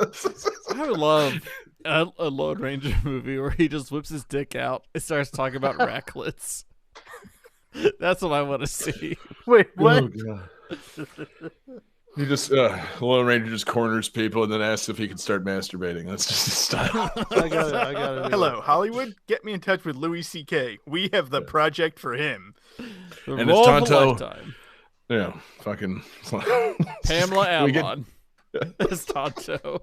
I would love a Lone Ranger movie where he just whips his dick out and starts talking about raclets. That's what I want to see. Wait, what? Oh, God. He just Lone Ranger just corners people and then asks if he can start masturbating. That's just his style. I got it. Hello, Hollywood. Get me in touch with Louis C.K. We have the project for him. The And role it's of a Tonto. lifetime. Yeah, fucking Pamela We get- Adlon as Tonto.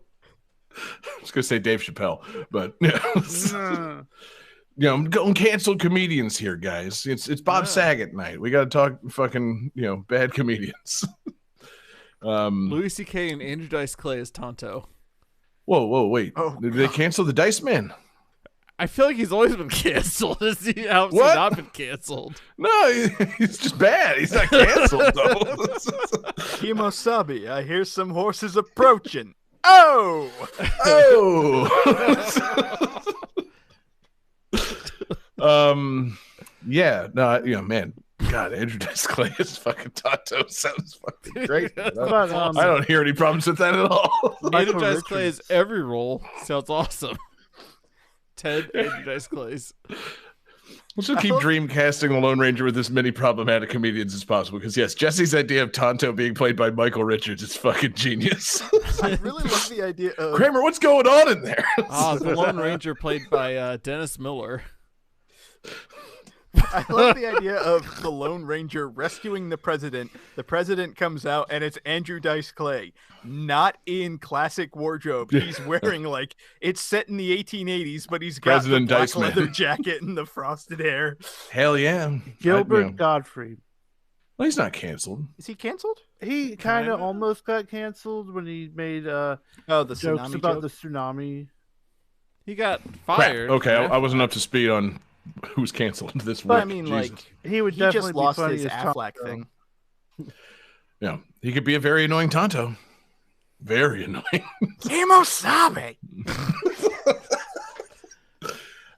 I was gonna say Dave Chappelle, but I'm going canceled comedians here, guys. It's Bob Saget night. We got to talk fucking bad comedians. Louis C.K. and Andrew Dice Clay as Tonto. Whoa, wait! Oh, Did they cancel the Dice Man? I feel like he's always been canceled. Has he What? not been canceled? No, he's just bad. He's not canceled though. Kimosabi, I hear some horses approaching. Oh! Yeah, no, man. God, Andrew Dice Clay is fucking Tonto sounds fucking great. Man. About, I don't hear any problems with that at all. Andrew Michael Dice Clay's Richards. every role sounds awesome. 10 Andrew Dice Clays. Let's just keep dream casting the Lone Ranger with as many problematic comedians as possible. Because yes, Jesse's idea of Tonto being played by Michael Richards is fucking genius. I really love the idea of Kramer, what's going on in there? The Lone Ranger played by Dennis Miller. I love the idea of the Lone Ranger rescuing the president. The president comes out and it's Andrew Dice Clay, not in classic wardrobe. He's wearing it's set in the 1880s, but he's got President the black Dice Man. leather jacket and the frosted hair. Hell yeah, Gilbert Gottfried. Well, he's not canceled. Is he canceled? He kind of almost got canceled when he made Oh, the jokes tsunami about joke? the tsunami. He got Crap. fired. Okay, man. I wasn't up to speed on who's canceled this week. But I mean, Jesus. He would he definitely just lost be funny his as Affleck Tonto. thing. Yeah, he could be a very annoying Tonto. Very annoying. Kimosabe!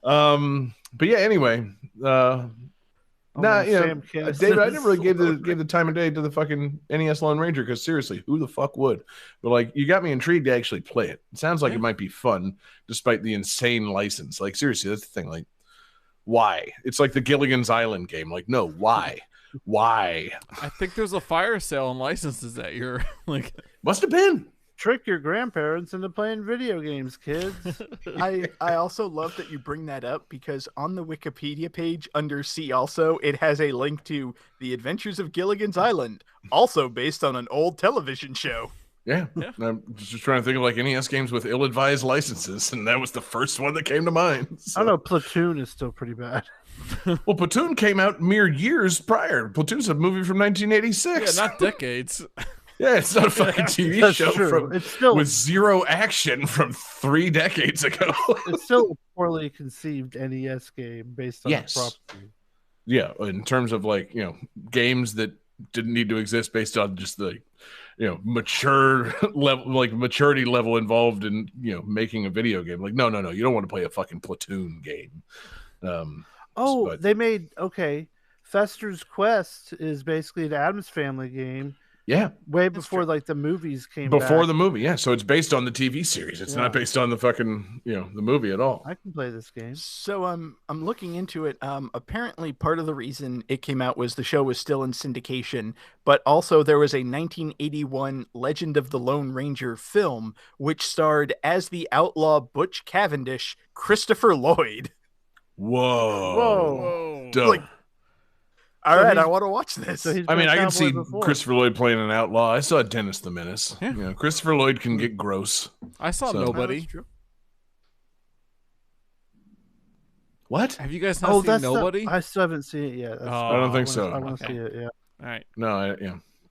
But yeah, anyway, Oh, nah, man, Sam Kinison David, I is never really so gave the time of day to the fucking NES Lone Ranger because seriously, who the fuck would? But you got me intrigued to actually play it. It sounds like it might be fun, despite the insane license. Seriously, that's the thing. Why? It's like the Gilligan's Island game. No, why? Why? I think there's a fire sale on licenses that year. Must have been. Trick your grandparents into playing video games, kids. I also love that you bring that up because on the Wikipedia page under See Also, it has a link to The Adventures of Gilligan's Island, also based on an old television show. Yeah. I'm just trying to think of NES games with ill-advised licenses, and that was the first one that came to mind. I don't know. Platoon is still pretty bad. Well, Platoon came out mere years prior. Platoon's a movie from 1986. Yeah, not decades. Yeah, it's not a fucking TV That's show true. It's still with zero action from 3 decades ago. it's still a poorly conceived NES game based on Yes. the property. Yeah, in terms of games that didn't need to exist based on just the mature level, maturity level involved in making a video game. No, you don't want to play a fucking Platoon game. But- They made Fester's Quest is basically the Addams Family game. Yeah, Way before the movies came before back. the movie. Yeah, so it's based on the TV series. It's not based on the fucking the movie at all. I can play this game. So I'm looking into it. Apparently, part of the reason it came out was the show was still in syndication, but also there was a 1981 Legend of the Lone Ranger film which starred as the outlaw Butch Cavendish, Christopher Lloyd. Whoa. Dope. All So right, he's- I want to watch this. So he's I mean, been a I can cowboy see before. Christopher Lloyd playing an outlaw. I saw Dennis the Menace. Yeah. Christopher Lloyd can get gross. I saw So- Nobody. That's true. What? Have you guys not seen that's Nobody? I still haven't seen it yet. Oh, I don't think so. I want to Okay. see it. Yeah. All right. No,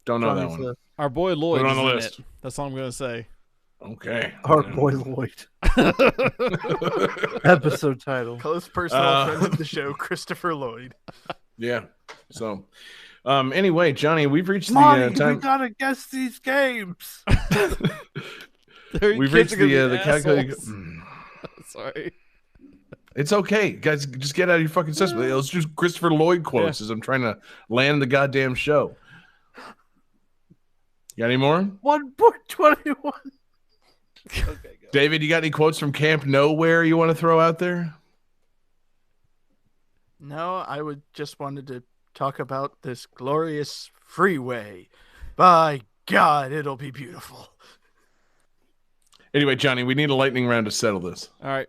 don't know that It's on one. his Our boy Lloyd Put it is on the in list. it. That's all I'm going to say. Okay. Our boy Lloyd. Episode title. Close personal friend of the show, Christopher Lloyd. Yeah. So, anyway, Johnny, we've reached Monty, the time. we gotta guess these games. We've reached the calculated. Sorry. It's okay, guys. Just get out of your fucking system. Let's do Christopher Lloyd quotes as I'm trying to land the goddamn show. You got any more? 1.21. Okay, go. David, you got any quotes from Camp Nowhere you want to throw out there? No, I would just wanted to talk about this glorious freeway. By God, it'll be beautiful. Anyway, Johnny, we need a lightning round to settle this. All right.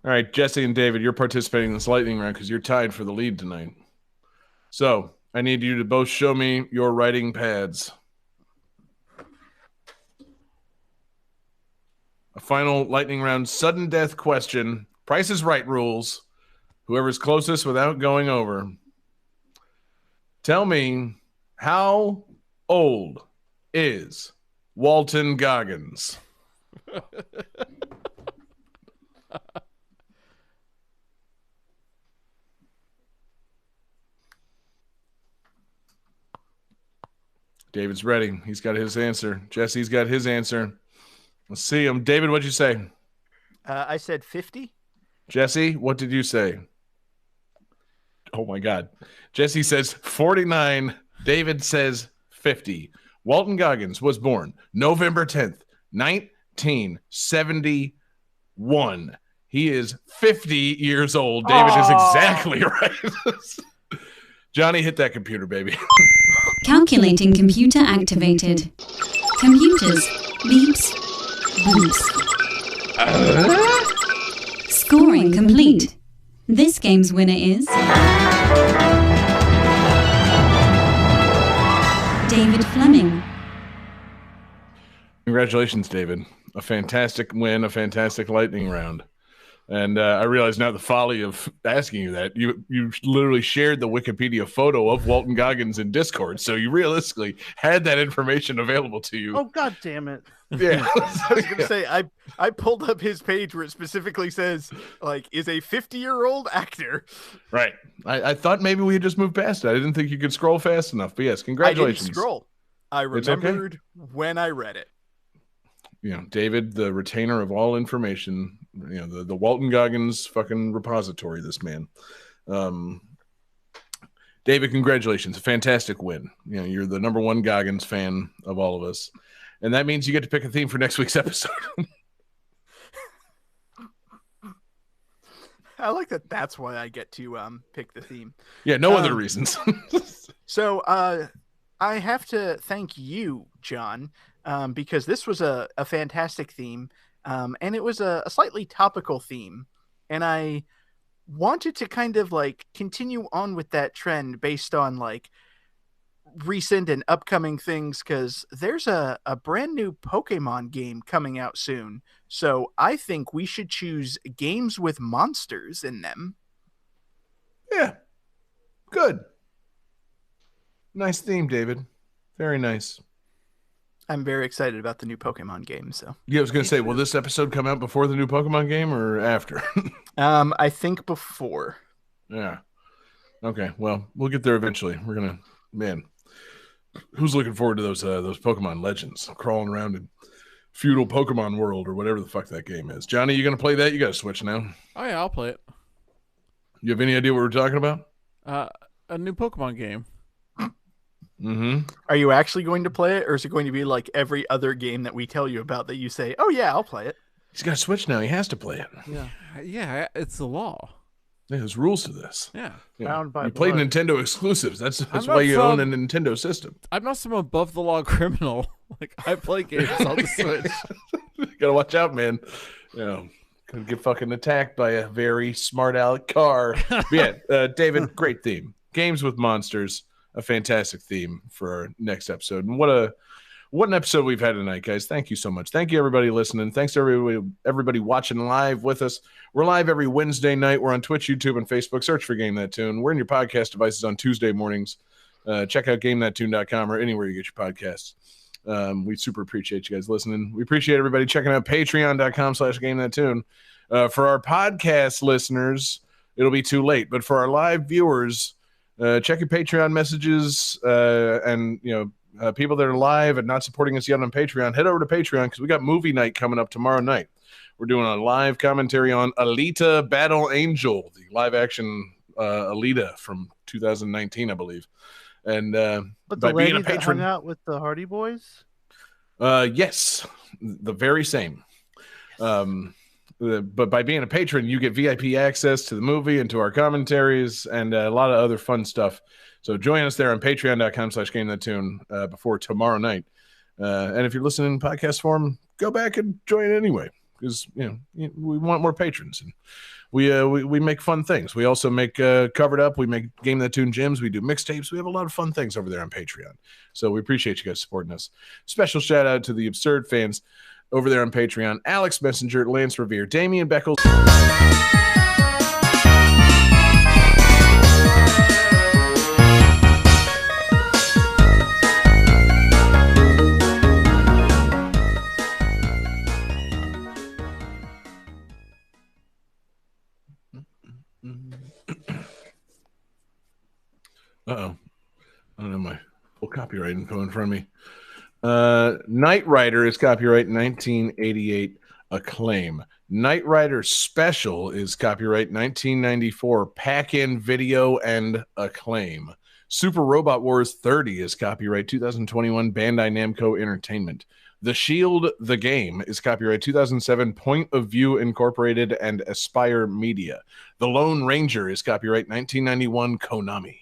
All right, Jesse and David, you're participating in this lightning round because you're tied for the lead tonight. So I need you to both show me your writing pads. A final lightning round sudden death question. Price is Right rules. Whoever's closest without going over. Tell me, how old is Walton Goggins? David's ready. He's got his answer. Jesse's got his answer. Let's see him. David, what'd you say? I said 50. Jesse, what did you say? Oh, my God. Jesse says 49. David says 50. Walton Goggins was born November 10th, 1971. He is 50 years old. David is exactly right. Johnny, hit that computer, baby. Calculating computer activated. Computers. Beeps. Beeps. Scoring complete. This game's winner is David Fleming. Congratulations, David. A fantastic win, a fantastic lightning round. And I realize now the folly of asking you that. You literally shared the Wikipedia photo of Walton Goggins in Discord, so you realistically had that information available to you. Oh, God damn it. Yeah. I was gonna say I pulled up his page where it specifically says like is a 50-year-old actor. Right. I thought maybe we had just moved past it. I didn't think you could scroll fast enough. But yes, congratulations. I didn't scroll. I It's okay. remembered when I read it. You know, David, the retainer of all information, you know, the Walton Goggins fucking repository, this man. David, congratulations. A fantastic win. You know, you're the number one Goggins fan of all of us. And that means you get to pick a theme for next week's episode. I like that. That's why I get to pick the theme. Yeah, no other reasons. So I have to thank you, John, because this was a fantastic theme, and it was a slightly topical theme, and I wanted to kind of like continue on with that trend based on like recent and upcoming things, because there's a brand new Pokemon game coming out soon. So I think we should choose games with monsters in them. Yeah. Good. Nice theme, David. Very nice. I'm very excited about the new Pokemon game. So Yeah, I was going to say, will this episode come out before the new Pokemon game or after? I think before. Yeah. Okay. Well, we'll get there eventually. We're going to, man, who's looking forward to those Pokemon Legends crawling around in feudal Pokemon world or whatever the fuck that game is? Johnny, you going to play that? You got to switch now. Oh yeah, I'll play it. You have any idea what we're talking about? A new Pokemon game. Mm-hmm. Are you actually going to play it, or is it going to be like every other game that we tell you about that you say, oh yeah, I'll play it? He's got to switch now. He has to play it. Yeah, it's the law. Yeah, there's rules to this. Yeah. Yeah. Bound by You play blood. Nintendo exclusives. That's I'm why not you some- own a Nintendo system. I'm not some above the law criminal. Like I play games on the Switch. Gotta watch out, man. You know, could get fucking attacked by a very smart aleck car. But yeah, David, great theme. Games with monsters, a fantastic theme for our next episode. And what What an episode we've had tonight, guys. Thank you so much. Thank you, everybody listening. Thanks to everybody watching live with us. We're live every Wednesday night. We're on Twitch, YouTube, and Facebook. Search for Game That Tune. We're in your podcast devices on Tuesday mornings. Check out GameThatTune.com or anywhere you get your podcasts. We super appreciate you guys listening. We appreciate everybody checking out Patreon.com/GameThatTune. For our podcast listeners, it'll be too late. But for our live viewers, check your Patreon messages and, people that are live and not supporting us yet on Patreon, head over to Patreon because we got movie night coming up tomorrow night. We're doing a live commentary on Alita Battle Angel, the live action Alita from 2019, I believe. And But by the lady being a that patron, hung out with the Hardy Boys? yes, the very same. But by being a patron, you get VIP access to the movie and to our commentaries and a lot of other fun stuff. So join us there on patreon.com/GameThatTune before tomorrow night. And if you're listening in podcast form, go back and join anyway, because we want more patrons and we make fun things. We also make Covered Up. We make Game That Tune gyms. We do mixtapes. We have a lot of fun things over there on Patreon. So we appreciate you guys supporting us. Special shout out to the Absurd fans over there on Patreon: Alex Messenger, Lance Revere, Damian Beckles. Uh-oh. I don't know my full copyright info in front of me. Knight Rider is copyright 1988 Acclaim. Knight Rider Special is copyright 1994 Pack-In Video and Acclaim. Super Robot Wars 30 is copyright 2021 Bandai Namco Entertainment. The Shield, the game, is copyright 2007 Point of View Incorporated and Aspire Media. The Lone Ranger is copyright 1991 Konami.